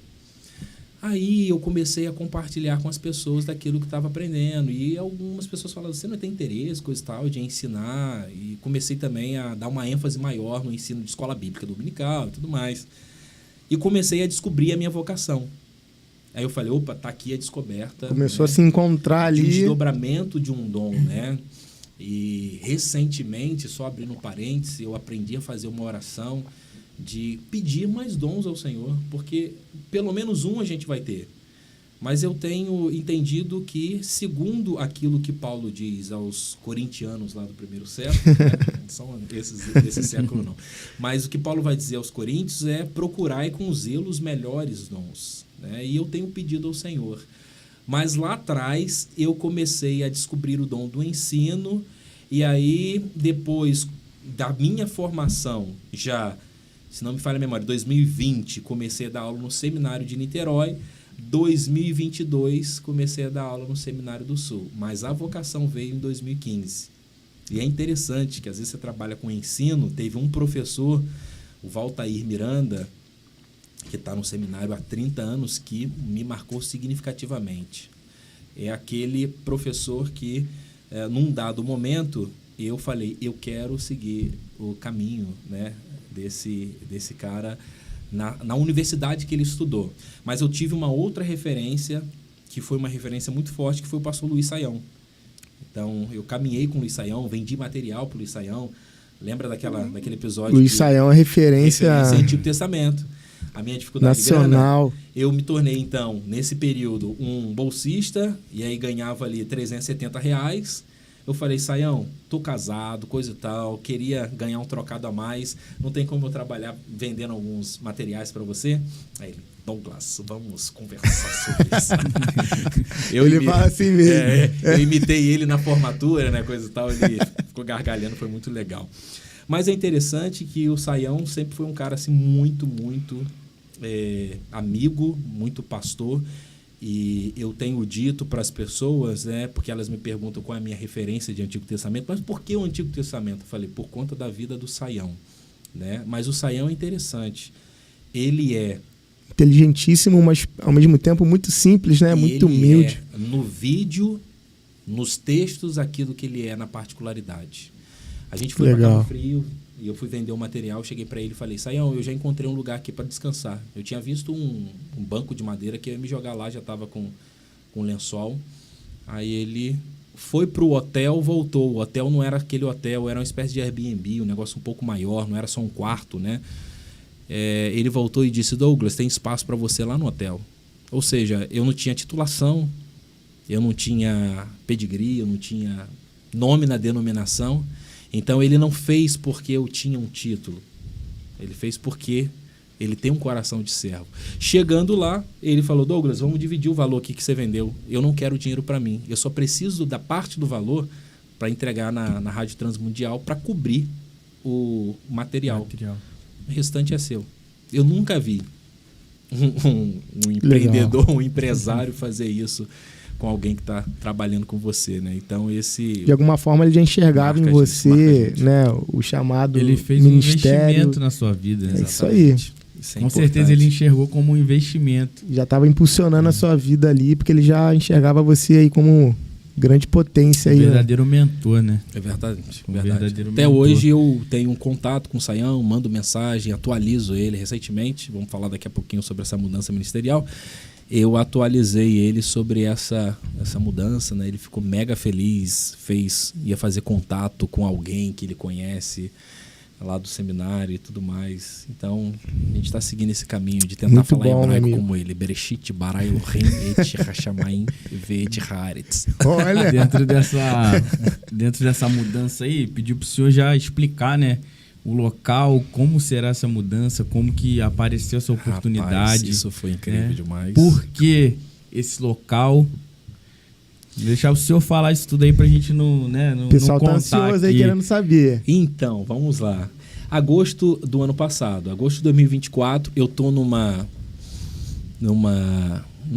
Aí eu comecei a compartilhar com as pessoas daquilo que estava aprendendo. E algumas pessoas falaram, você não tem interesse, coisa e tal, de ensinar. E comecei também a dar uma ênfase maior no ensino de escola bíblica dominical e tudo mais. E comecei a descobrir a minha vocação. Aí eu falei, opa, tá aqui a descoberta. Começou, né, a se encontrar ali. de um desdobramento de um dom, né? E recentemente, só abrindo um parênteses, eu aprendi a fazer uma oração de pedir mais dons ao Senhor, porque pelo menos um a gente vai ter. Mas eu tenho entendido que, segundo aquilo que Paulo diz aos corintianos lá do primeiro século, né? Não são desse século não, mas o que Paulo vai dizer aos coríntios é procurai com zelo os melhores dons, né? E eu tenho pedido ao Senhor. Mas lá atrás eu comecei a descobrir o dom do ensino, e aí depois da minha formação, já, se não me falha a memória, 2020 comecei a dar aula no seminário de Niterói, 2022 comecei a dar aula no Seminário do Sul, mas a vocação veio em 2015. E é interessante que às vezes você trabalha com ensino, teve um professor, o Valtair Miranda, que está no seminário há 30 anos, que me marcou significativamente. É aquele professor que, num dado momento, eu falei, eu quero seguir o caminho, né, desse cara na universidade que ele estudou. Mas eu tive uma outra referência, que foi uma referência muito forte, que foi o pastor Luiz Saião. Então, eu caminhei com o Luiz Saião, vendi material para o Luiz Saião, Lembra daquele episódio? Luiz Saião é referência Antigo Testamento. A minha dificuldade nacional. Grana, eu me tornei, então, nesse período, um bolsista, e aí ganhava ali R$370. Eu falei, Saião, tô casado, coisa e tal, queria ganhar um trocado a mais, não tem como eu trabalhar vendendo alguns materiais para você? Aí ele, Douglas, vamos conversar sobre isso. Ele fala assim mesmo. Eu imitei ele na formatura, né, coisa e tal, ele ficou gargalhando, foi muito legal. Mas é interessante que o Saião sempre foi um cara assim, muito amigo, muito pastor. E eu tenho dito para as pessoas, né, porque elas me perguntam qual é a minha referência de Antigo Testamento, mas por que o Antigo Testamento? Eu falei, por conta da vida do Saião. Né? Mas o Saião é interessante. Ele é inteligentíssimo, mas ao mesmo tempo muito simples, né? Muito humilde. No vídeo, nos textos, aquilo que ele é na particularidade. A gente foi para Cabo Frio e eu fui vender o material, cheguei para ele e falei, Saião, eu já encontrei um lugar aqui para descansar. Eu tinha visto um banco de madeira que eu ia me jogar lá, já estava com lençol. Aí ele foi pro hotel, voltou. O hotel não era aquele hotel, era uma espécie de Airbnb, um negócio um pouco maior, não era só um quarto, né? Ele voltou e disse, Douglas, tem espaço para você lá no hotel. Ou seja, eu não tinha titulação, eu não tinha pedigree, eu não tinha nome na denominação. Então ele não fez porque eu tinha um título. Ele fez porque ele tem um coração de servo. Chegando lá, ele falou, Douglas, vamos dividir o valor aqui que você vendeu. Eu não quero dinheiro para mim. Eu só preciso da parte do valor para entregar na Rádio Transmundial para cobrir o material. O restante é seu. Eu nunca vi um empreendedor, um empresário fazer isso com alguém que está trabalhando com você, né? Então de alguma forma ele já enxergava em você, né, o chamado ele fez ministério. Um investimento na sua vida. É isso aí. Isso é com importante. certeza ele enxergou como um investimento. Já estava impulsionando a sua vida ali, porque ele já enxergava você aí como grande potência aí. Verdadeiro mentor, né? É verdade. Verdadeiro Até mentor. hoje eu tenho um contato com o Saião, mando mensagem, atualizo ele recentemente. Vamos falar daqui a pouquinho sobre essa mudança ministerial. Eu atualizei ele sobre essa mudança, né? Ele ficou mega feliz, ia fazer contato com alguém que ele conhece lá do seminário e tudo mais. Então, a gente está seguindo esse caminho de tentar muito falar bom, hebraico como ele. Bereshit, bara Elohim, et Hashamayim, ve'et haaretz. Olha! Dentro dessa mudança aí, pediu para o senhor já explicar, né? O local, como será essa mudança, como que apareceu essa oportunidade. Rapaz, isso foi incrível demais. Por que esse local? Deixar o senhor falar isso tudo aí pra gente não o pessoal não tá ansioso aí querendo saber. Então, vamos lá. Agosto do ano passado, agosto de 2024, eu tô num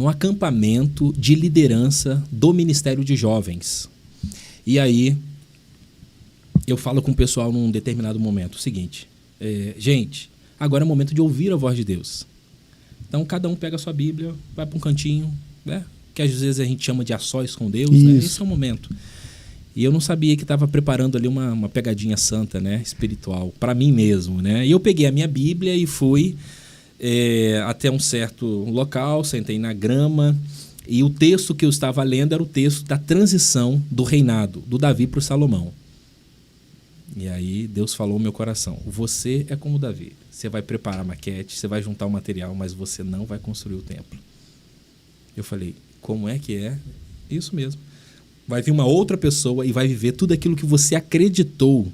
acampamento de liderança do Ministério de Jovens. E aí eu falo com o pessoal num determinado momento o seguinte, gente, agora é o momento de ouvir a voz de Deus. Então cada um pega a sua Bíblia, vai para um cantinho, né? Que às vezes a gente chama de a sós com Deus, né? Esse é o momento. E eu não sabia que estava preparando ali uma pegadinha santa, né? Espiritual, para mim mesmo, né? E eu peguei a minha Bíblia e fui até um certo local, sentei na grama, e o texto que eu estava lendo era o texto da transição do reinado, do Davi para o Salomão. E aí Deus falou no meu coração, você é como Davi, você vai preparar a maquete, você vai juntar o material, mas você não vai construir o templo. Eu falei, como é que é? Isso mesmo. Vai vir uma outra pessoa e vai viver tudo aquilo que você acreditou,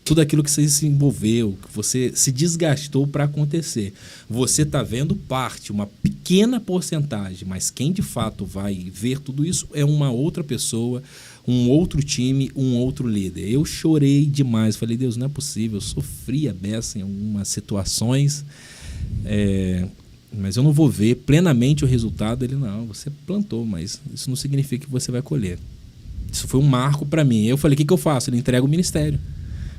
tudo aquilo que você se envolveu, que você se desgastou para acontecer. Você está vendo parte, uma pequena porcentagem, mas quem de fato vai ver tudo isso é uma outra pessoa, um outro time, um outro líder. Eu chorei demais, falei, Deus, não é possível, eu sofri a beça em algumas situações, mas eu não vou ver plenamente o resultado. Ele, não, você plantou, mas isso não significa que você vai colher. Isso foi um marco para mim. Eu falei, o que eu faço? Ele entrega o ministério.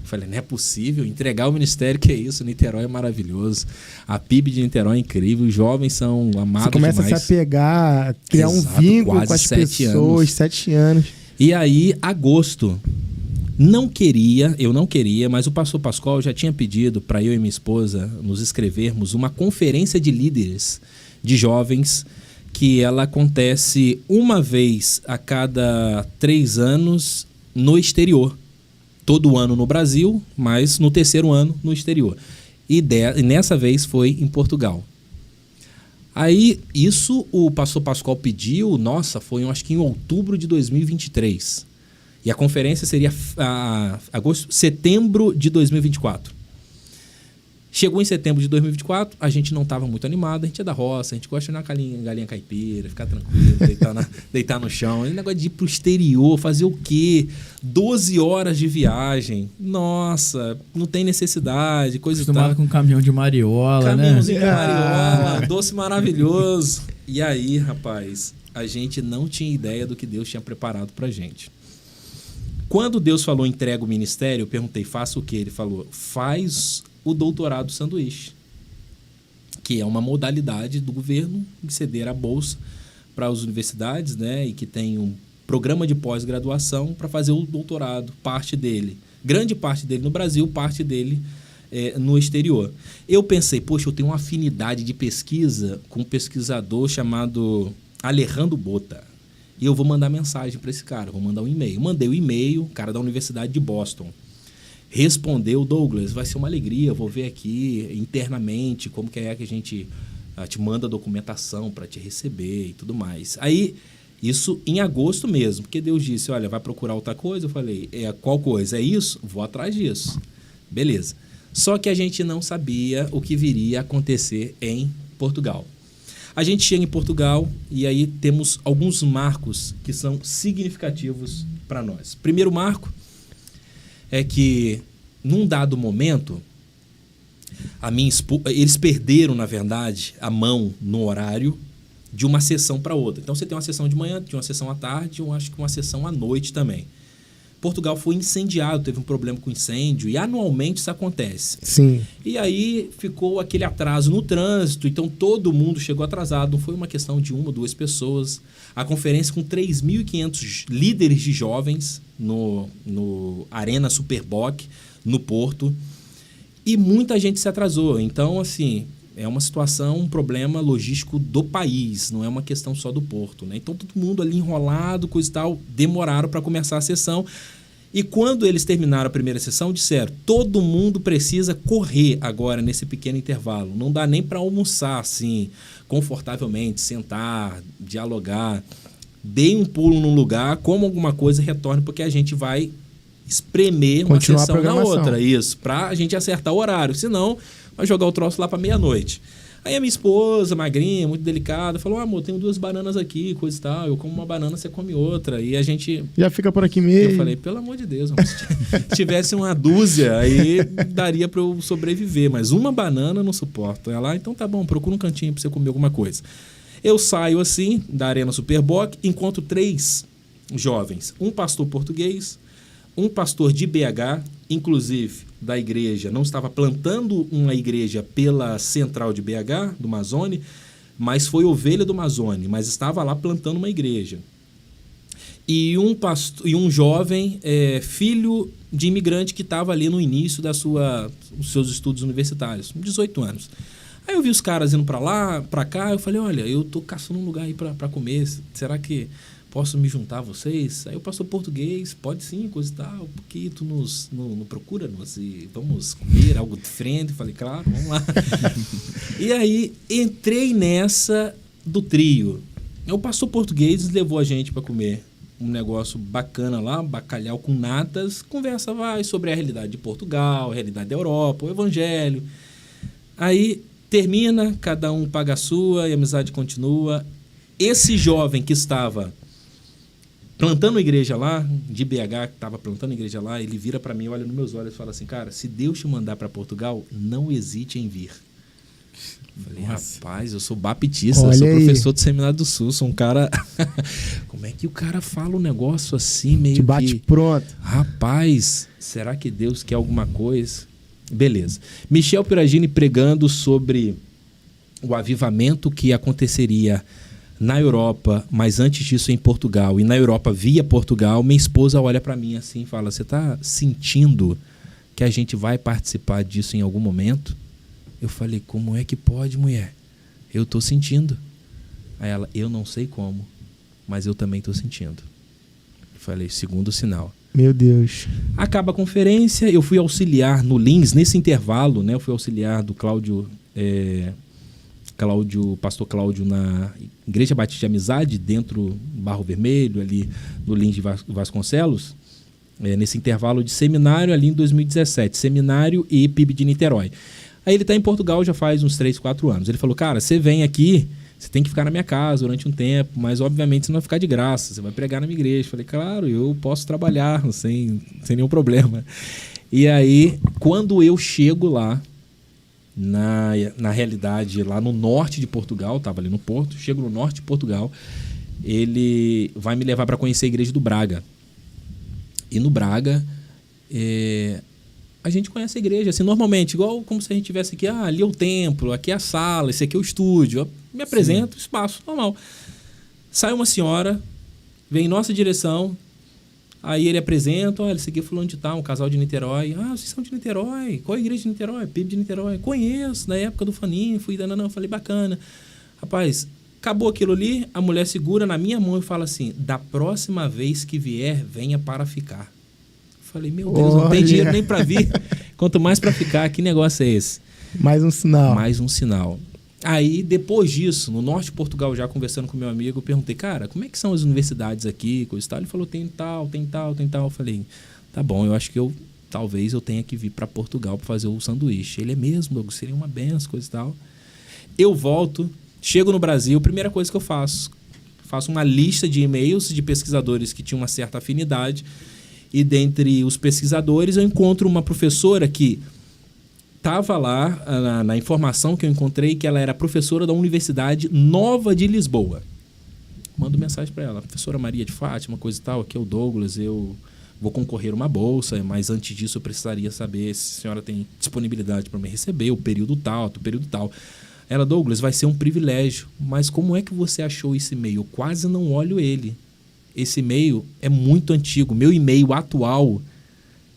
Eu falei, não é possível entregar o ministério, que é isso? Niterói é maravilhoso. A PIB de Niterói é incrível, os jovens são amados demais. Você começa a se apegar, criar um vínculo com as pessoas, 7 anos. E aí, agosto, eu não queria, mas o pastor Pascoal já tinha pedido para eu e minha esposa nos inscrevermos uma conferência de líderes de jovens, que ela acontece uma vez a cada 3 anos no exterior. todo ano no Brasil, mas no terceiro ano no exterior. E nessa vez foi em Portugal. Aí, isso o pastor Pascoal pediu, foi acho que em outubro de 2023. E a conferência seria setembro de 2024. Chegou em setembro de 2024, a gente não estava muito animado, a gente é da roça, a gente gosta de uma galinha caipira, ficar tranquilo, deitar no chão. E o negócio de ir pro exterior, fazer o quê? 12 horas de viagem. Nossa, não tem necessidade, coisa e tal. Acostumado com caminhão de mariola, Caminhãozinho né? de mariola, doce maravilhoso. E aí, rapaz, a gente não tinha ideia do que Deus tinha preparado pra gente. Quando Deus falou entrega o ministério, eu perguntei, faça o quê? Ele falou, faz o doutorado sanduíche, que é uma modalidade do governo de ceder a bolsa para as universidades, né, e que tem um programa de pós-graduação para fazer o doutorado, parte dele, grande parte dele no Brasil, parte dele no exterior. Eu pensei, poxa, eu tenho uma afinidade de pesquisa com um pesquisador chamado Alejandro Bota, e eu vou mandar mensagem para esse cara, vou mandar um e-mail. Mandei o e-mail, cara da Universidade de Boston. Respondeu, Douglas, vai ser uma alegria, vou ver aqui internamente como que a gente te manda documentação para te receber e tudo mais. Aí, isso em agosto mesmo, porque Deus disse, olha, vai procurar outra coisa? Eu falei, qual coisa? É isso? Vou atrás disso. Beleza. Só que a gente não sabia o que viria a acontecer em Portugal. A gente chega em Portugal e aí temos alguns marcos que são significativos para nós. Primeiro marco é que, num dado momento, eles perderam, na verdade, a mão no horário de uma sessão para outra. Então, você tem uma sessão de manhã, tinha uma sessão à tarde, eu acho que uma sessão à noite também. Portugal foi incendiado, teve um problema com incêndio, e anualmente isso acontece. Sim. E aí ficou aquele atraso no trânsito, então todo mundo chegou atrasado, não foi uma questão de uma ou duas pessoas. A conferência com 3.500 líderes de jovens no Arena Superboc, no Porto, e muita gente se atrasou. Então, assim, é uma situação, um problema logístico do país, não é uma questão só do Porto, né? Então, todo mundo ali enrolado, coisa e tal, demoraram para começar a sessão. E quando eles terminaram a primeira sessão, disseram, todo mundo precisa correr agora nesse pequeno intervalo. Não dá nem para almoçar, assim, confortavelmente, sentar, dialogar. Dê um pulo num lugar, coma alguma coisa e retorne, porque a gente vai espremer uma sessão na outra. Isso, para a gente acertar o horário. Senão, vai jogar o troço lá para meia-noite. Aí a minha esposa, magrinha, muito delicada, falou, amor, tenho 2 bananas aqui, coisa e tal. Eu como uma banana, você come outra. E a gente... Já fica por aqui mesmo. Eu falei, pelo amor de Deus, amor, se tivesse uma dúzia, aí daria para eu sobreviver. Mas uma banana eu não suporto. Ela, então tá bom, procura um cantinho para você comer alguma coisa. Eu saio assim, da Arena Superboc, encontro 3 jovens. Um pastor português, um pastor de BH, inclusive da igreja, não estava plantando uma igreja pela central de BH, do Mazone, mas foi ovelha do Mazone, mas estava lá plantando uma igreja. E um jovem, filho de imigrante que estava ali no início dos seus estudos universitários, 18 anos. Aí eu vi os caras indo para lá, para cá, eu falei, olha, eu tô caçando um lugar aí para comer, será que posso me juntar a vocês? Aí o pastor português, pode sim, coisa e tal, porque tu nos procura-nos e vamos comer algo diferente. Falei, claro, vamos lá. E aí entrei nessa do trio. O pastor português levou a gente para comer um negócio bacana lá, bacalhau com natas, conversa vai sobre a realidade de Portugal, a realidade da Europa, o evangelho. Aí termina, cada um paga a sua e a amizade continua. Esse jovem que estava plantando igreja lá, de BH, que estava plantando igreja lá, ele vira para mim, olha nos meus olhos e fala assim, cara, se Deus te mandar para Portugal, não hesite em vir. Eu falei, rapaz, eu sou baptista, eu sou professor do Seminário do Sul, sou um cara... Como é que o cara fala um negócio assim, meio que... bate pronto. Rapaz, será que Deus quer alguma coisa? Beleza. Michel Peragini pregando sobre o avivamento que aconteceria na Europa, mas antes disso em Portugal, e na Europa via Portugal. Minha esposa olha para mim assim e fala, você está sentindo que a gente vai participar disso em algum momento? Eu falei, como é que pode, mulher? Eu estou sentindo. Aí ela, eu não sei como, mas eu também estou sentindo. Eu falei, segundo sinal. Meu Deus. Acaba a conferência, eu fui auxiliar no Lins, nesse intervalo, né? Eu fui auxiliar do pastor Cláudio na Igreja Batista de Amizade, dentro do Barro Vermelho, ali no Lins de Vasconcelos, nesse intervalo de seminário ali em 2017, seminário e PIB de Niterói. Aí ele está em Portugal já faz uns 3, 4 anos. Ele falou, cara, você vem aqui, você tem que ficar na minha casa durante um tempo, mas obviamente você não vai ficar de graça, você vai pregar na minha igreja. Eu falei, claro, eu posso trabalhar sem nenhum problema. E aí, quando eu chego lá, na realidade, lá no norte de Portugal, estava ali no Porto, chego no norte de Portugal, ele vai me levar para conhecer a igreja do Braga. E no Braga, a gente conhece a igreja, assim, normalmente, igual como se a gente tivesse aqui, ali é o templo, aqui é a sala, esse aqui é o estúdio. Eu me apresento, espaço, normal. Sai uma senhora, vem em nossa direção, aí ele apresenta, olha, esse aqui é fulano de tal, um casal de Niterói. Ah, vocês são de Niterói? Qual a igreja de Niterói? PIB de Niterói. Conheço, na época do Faninho, fui danando, falei, bacana. Rapaz, acabou aquilo ali, a mulher segura na minha mão e fala assim, da próxima vez que vier, venha para ficar. Falei, meu Deus, não tem dinheiro nem para vir, quanto mais para ficar, que negócio é esse? Mais um sinal. Mais um sinal. Aí, depois disso, no norte de Portugal, já conversando com meu amigo, eu perguntei, cara, como é que são as universidades aqui, coisa e tal? Ele falou, tem tal. Eu falei, tá bom, eu acho que talvez eu tenha que vir para Portugal para fazer o sanduíche. Ele é mesmo, seria uma benção, coisa e tal. Eu volto, chego no Brasil, primeira coisa que eu faço uma lista de e-mails de pesquisadores que tinham uma certa afinidade, e dentre os pesquisadores eu encontro uma professora que estava lá, na informação que eu encontrei, que ela era professora da Universidade Nova de Lisboa. Mando mensagem para ela, professora Maria de Fátima, coisa e tal, aqui é o Douglas, eu vou concorrer a uma bolsa, mas antes disso eu precisaria saber se a senhora tem disponibilidade para me receber, o período tal. Ela, Douglas, vai ser um privilégio, mas como é que você achou esse e-mail? Eu quase não olho ele. Esse e-mail é muito antigo, meu e-mail atual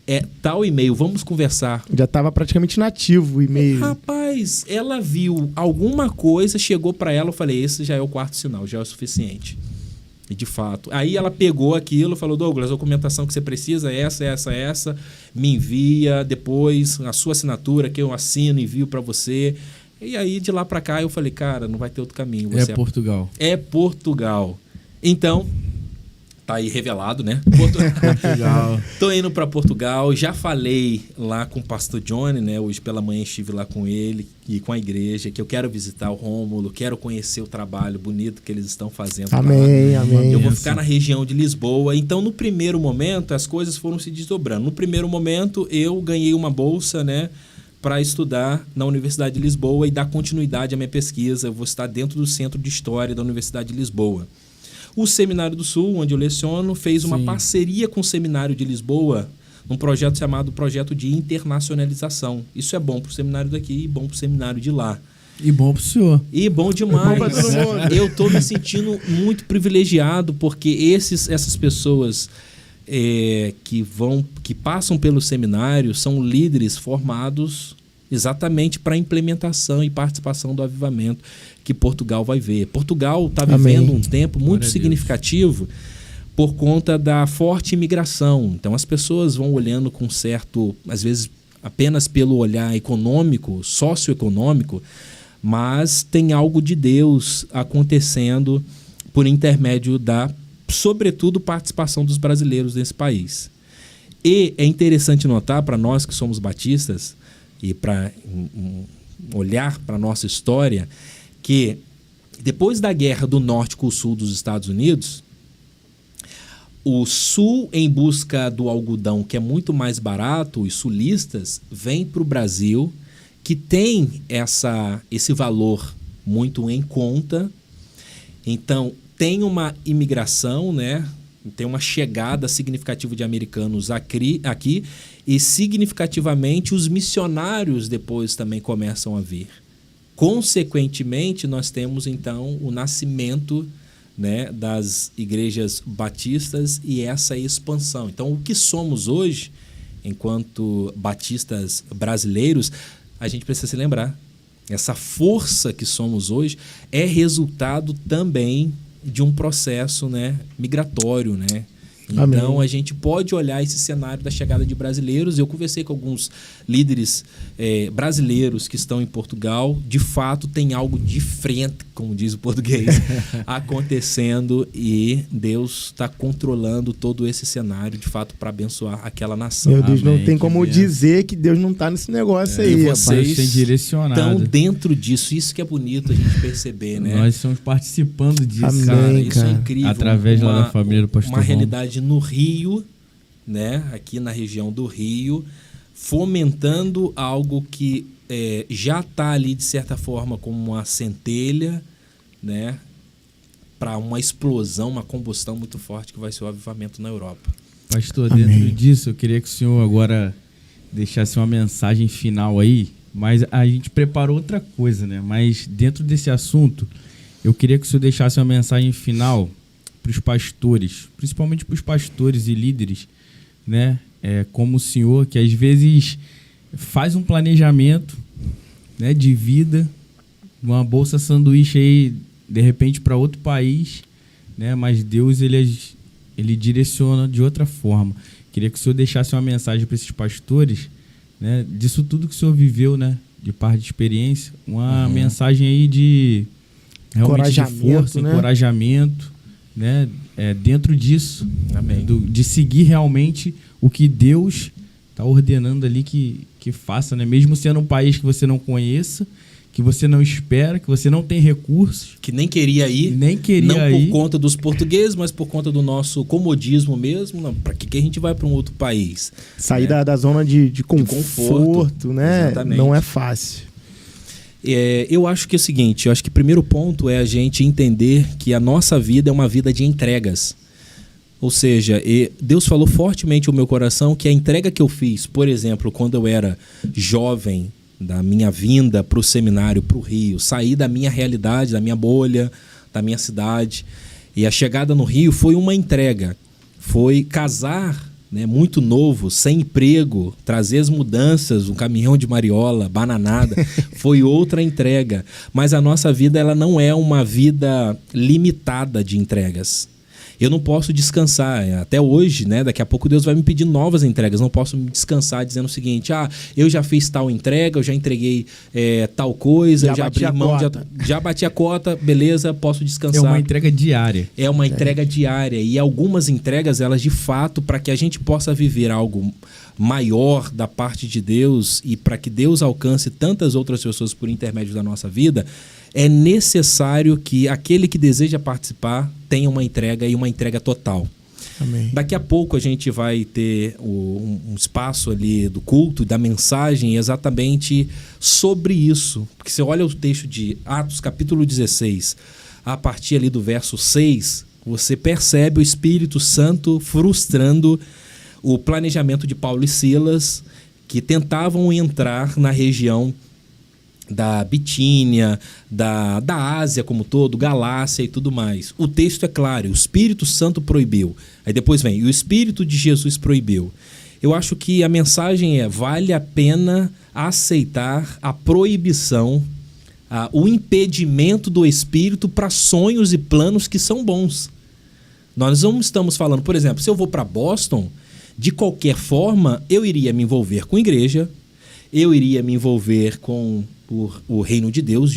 é tal e-mail, vamos conversar. Já estava praticamente nativo o e-mail. Rapaz, ela viu alguma coisa, chegou para ela, eu falei, esse já é o 4º sinal, já é o suficiente. E de fato, aí ela pegou aquilo, falou, Douglas, a documentação que você precisa é essa, me envia, depois a sua assinatura que eu assino, envio para você. E aí de lá para cá eu falei, cara, não vai ter outro caminho. Você Portugal. É Portugal. Então, tá aí revelado, né? Portugal. Tô indo para Portugal, já falei lá com o pastor Johnny, né? Hoje pela manhã estive lá com ele e com a igreja, que eu quero visitar o Rômulo, quero conhecer o trabalho bonito que eles estão fazendo. Amém, amém. Eu vou ficar na região de Lisboa. Então, no primeiro momento, as coisas foram se desdobrando. No primeiro momento, eu ganhei uma bolsa, né? Para estudar na Universidade de Lisboa e dar continuidade à minha pesquisa. Eu vou estar dentro do Centro de História da Universidade de Lisboa. O Seminário do Sul, onde eu leciono, fez uma parceria com o Seminário de Lisboa, num projeto chamado Projeto de Internacionalização. Isso é bom para o seminário daqui e bom para o seminário de lá. E bom para o senhor. E bom demais. Bom pra todo mundo. Eu estou me sentindo muito privilegiado, porque essas pessoas que passam pelo seminário são líderes formados exatamente para a implementação e participação do avivamento que Portugal vai ver. Portugal está vivendo um tempo muito significativo por conta da forte imigração. Então as pessoas vão olhando com certo, às vezes apenas pelo olhar econômico, socioeconômico, mas tem algo de Deus acontecendo por intermédio da, sobretudo, participação dos brasileiros nesse país. E é interessante notar, para nós que somos batistas, e para olhar para a nossa história, que depois da guerra do norte com o sul dos Estados Unidos, o sul, em busca do algodão, que é muito mais barato, os sulistas vêm para o Brasil, que tem esse valor muito em conta. Então, tem uma imigração, né? Tem uma chegada significativa de americanos aqui e, significativamente, os missionários depois também começam a vir. Consequentemente, nós temos, então, o nascimento, né, das igrejas batistas e essa expansão. Então, o que somos hoje, enquanto batistas brasileiros, a gente precisa se lembrar. Essa força que somos hoje é resultado também de um processo, né, migratório, né, Então, Amém. a gente pode olhar esse cenário da chegada de brasileiros. Eu conversei com alguns líderes brasileiros que estão em Portugal. De fato, tem algo diferente, como diz o português, acontecendo, e Deus está controlando todo esse cenário, de fato, para abençoar aquela nação. Meu Deus, não Amém, tem que como benção. dizer que Deus não tá nesse negócio aí. E rapaz. vocês tem direcionado. estão dentro disso. Isso que é bonito a gente perceber, né? Nós estamos participando disso. Amém, Cara, isso cara. é incrível. Através lá da família do Pastor Uma Ron. realidade no Rio, né? Aqui na região do Rio, fomentando algo que já está ali, de certa forma, como uma centelha, né? Para uma explosão, uma combustão muito forte que vai ser o avivamento na Europa. Pastor, Amém. dentro disso, eu queria que o senhor agora deixasse uma mensagem final aí, mas a gente preparou outra coisa, né? Mas dentro desse assunto, eu queria que o senhor deixasse uma mensagem final para os pastores, principalmente para os pastores e líderes, né? Como o senhor, que às vezes faz um planejamento, né, de vida, uma bolsa sanduíche aí, de repente, para outro país, né? Mas Deus, ele direciona de outra forma. Queria que o senhor deixasse uma mensagem para esses pastores, né? Disso tudo que o senhor viveu, né? De parte de experiência, uma mensagem aí de realmente de Encorajamento, força, né? encorajamento, né? Dentro disso, Amém. de seguir realmente o que Deus está ordenando ali que faça, né? Mesmo sendo um país que você não conheça, que você não espera, que você não tem recursos, Que nem queria ir. nem queria Não ir. por conta dos portugueses, mas por conta do nosso comodismo mesmo. Para que a gente vai para um outro país? Sair né? da zona de conforto, conforto, né? exatamente. Não é fácil. Eu acho que é o seguinte, eu acho que o primeiro ponto é a gente entender que a nossa vida é uma vida de entregas. Ou seja, Deus falou fortemente ao meu coração que a entrega que eu fiz, por exemplo, quando eu era jovem, da minha vinda para o seminário, para o Rio, sair da minha realidade, da minha bolha, da minha cidade, e a chegada no Rio foi uma entrega. Foi casar, né, muito novo, sem emprego, trazer as mudanças, um caminhão de mariola, bananada, foi outra entrega. Mas a nossa vida, ela não é uma vida limitada de entregas. Eu não posso descansar, até hoje, né? Daqui a pouco Deus vai me pedir novas entregas. Não posso me descansar dizendo o seguinte: eu já fiz tal entrega, eu já entreguei tal coisa, Já eu já bati abri a mão, cota. já bati a cota, beleza, posso É descansar. uma entrega diária. É uma entrega diária, e algumas entregas, elas de fato, para que a gente possa viver algo maior da parte de Deus e para que Deus alcance tantas outras pessoas por intermédio da nossa vida, é necessário que aquele que deseja participar tenha uma entrega, e uma entrega total. Amém. Daqui a pouco a gente vai ter um espaço ali do culto, da mensagem, exatamente sobre isso. Porque você olha o texto de Atos, capítulo 16, a partir ali do verso 6, você percebe o Espírito Santo frustrando o planejamento de Paulo e Silas, que tentavam entrar na região da Bitínia, da Ásia como todo, Galácia e tudo mais. O texto é claro, o Espírito Santo proibiu. Aí depois vem, e o Espírito de Jesus proibiu. Eu acho que a mensagem vale a pena aceitar a proibição, o impedimento do Espírito para sonhos e planos que são bons. Nós não estamos falando, por exemplo, se eu vou para Boston, de qualquer forma, eu iria me envolver com igreja, eu iria me envolver com o reino de Deus,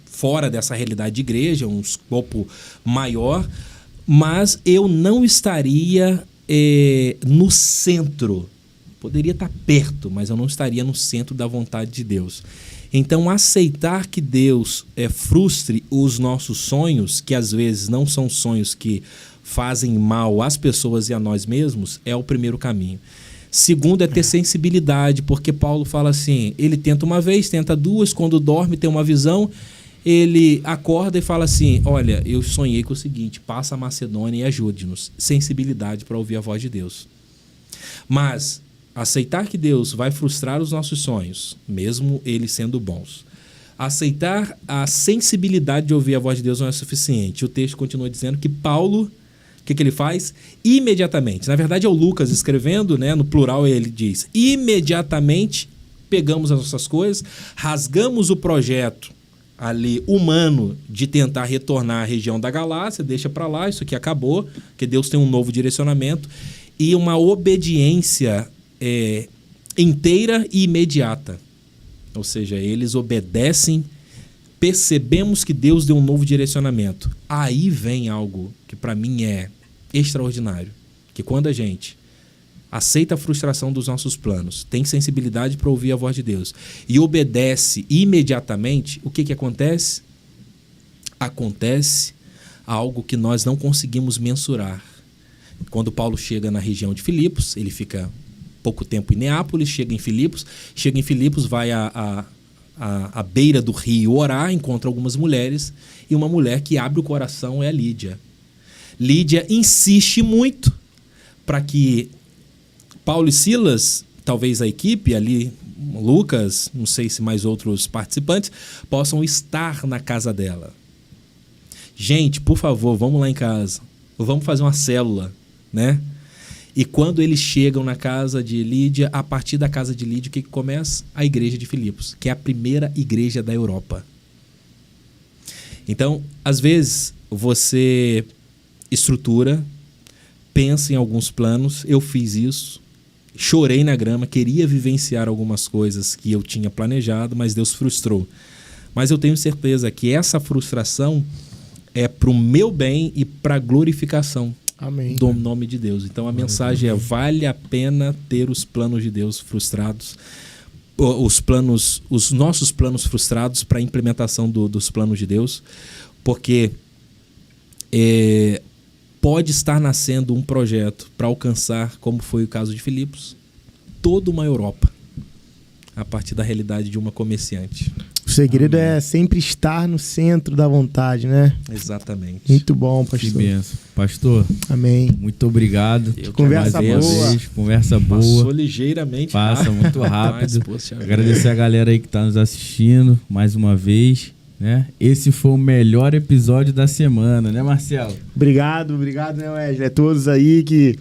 fora dessa realidade de igreja, um escopo maior, mas eu não estaria no centro. Poderia estar perto, mas eu não estaria no centro da vontade de Deus. Então, aceitar que Deus frustre os nossos sonhos, que às vezes não são sonhos que fazem mal às pessoas e a nós mesmos, é o primeiro caminho. Segundo é ter sensibilidade, porque Paulo fala assim, ele tenta uma vez, tenta duas, quando dorme tem uma visão, ele acorda e fala assim, olha, eu sonhei com o seguinte, passa a Macedônia e ajude-nos. Sensibilidade para ouvir a voz de Deus. Mas aceitar que Deus vai frustrar os nossos sonhos, mesmo eles sendo bons. Aceitar a sensibilidade de ouvir a voz de Deus não é suficiente. O texto continua dizendo que Paulo, o que ele faz? Imediatamente. Na verdade é o Lucas escrevendo, né? No plural ele diz, imediatamente pegamos as nossas coisas, rasgamos o projeto ali humano de tentar retornar à região da Galácia, deixa para lá, isso aqui acabou, porque Deus tem um novo direcionamento, e uma obediência inteira e imediata. Ou seja, eles obedecem, percebemos que Deus deu um novo direcionamento. Aí vem algo que para mim é extraordinário, que quando a gente aceita a frustração dos nossos planos, tem sensibilidade para ouvir a voz de Deus e obedece imediatamente, o que acontece? Acontece algo que nós não conseguimos mensurar. Quando Paulo chega na região de Filipos, ele fica pouco tempo em Neápolis, chega em Filipos, vai à beira do rio orar, encontra algumas mulheres, e uma mulher que abre o coração é a Lídia. Lídia insiste muito para que Paulo e Silas, talvez a equipe ali, Lucas, não sei se mais outros participantes, possam estar na casa dela. Gente, por favor, vamos lá em casa. Vamos fazer uma célula, né? E quando eles chegam na casa de Lídia, a partir da casa de Lídia, o que começa? A igreja de Filipos, que é a primeira igreja da Europa. Então, às vezes, você estrutura, pensa em alguns planos. Eu fiz isso. Chorei na grama, queria vivenciar algumas coisas que eu tinha planejado, mas Deus frustrou. Mas eu tenho certeza que essa frustração é para o meu bem e para a glorificação Amém. do nome de Deus. Então a mensagem é: vale a pena ter os planos de Deus frustrados, os nossos planos frustrados para a implementação dos planos de Deus, porque pode estar nascendo um projeto para alcançar, como foi o caso de Filipos, toda uma Europa, a partir da realidade de uma comerciante. O segredo é sempre estar no centro da vontade, né? Exatamente. Muito bom, pastor. Que benção. Pastor, Amém. muito obrigado. Conversa boa. Conversa boa. Passou ligeiramente. Passa muito rápido. Mas, poxa, agradecer a galera aí que está nos assistindo mais uma vez, né? Esse foi o melhor episódio da semana, né, Marcelo? Obrigado, né, Wesley? A todos aí que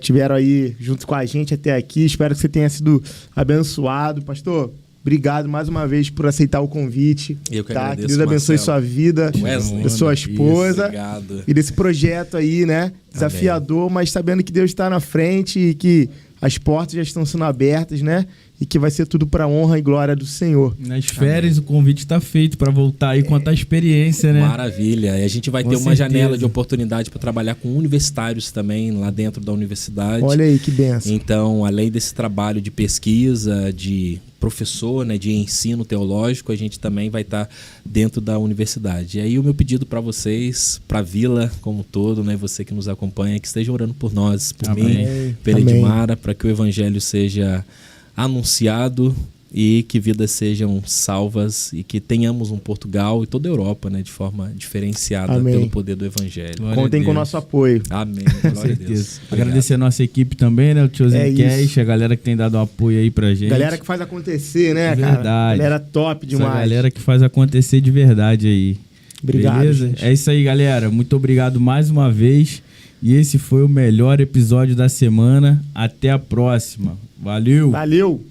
tiveram aí junto com a gente até aqui. Espero que você tenha sido abençoado. Pastor, obrigado mais uma vez por aceitar o convite. Eu que tá? agradeço, Que Deus abençoe Marcelo. sua vida, Wesley, da sua esposa. obrigado. E desse projeto aí, né? Desafiador, mas sabendo que Deus está na frente e que as portas já estão sendo abertas, né? E que vai ser tudo para honra e glória do Senhor. Nas férias o convite está feito para voltar aí contar a experiência, né? Maravilha. E a gente vai ter uma janela de oportunidade para trabalhar com universitários também lá dentro da universidade. Olha aí que benção. Então, além desse trabalho de pesquisa, de professor, né, de ensino teológico, a gente também vai estar dentro da universidade. E aí o meu pedido para vocês, para a Vila como um todo, né, você que nos acompanha, que estejam orando por nós, por mim, pela Edmara, para que o evangelho seja anunciado e que vidas sejam salvas e que tenhamos um Portugal e toda a Europa, né, de forma diferenciada pelo poder do evangelho. Contem com o nosso apoio. Amém. Com certeza. Agradecer a nossa equipe também, né, o Tiozinho Cash, a galera que tem dado um apoio aí pra gente. Galera que faz acontecer, né, verdade. cara? Galera top demais. Essa galera que faz acontecer de verdade aí. Obrigado, beleza? gente. É isso aí, galera. Muito obrigado mais uma vez. E esse foi o melhor episódio da semana. Até a próxima. Valeu! Valeu!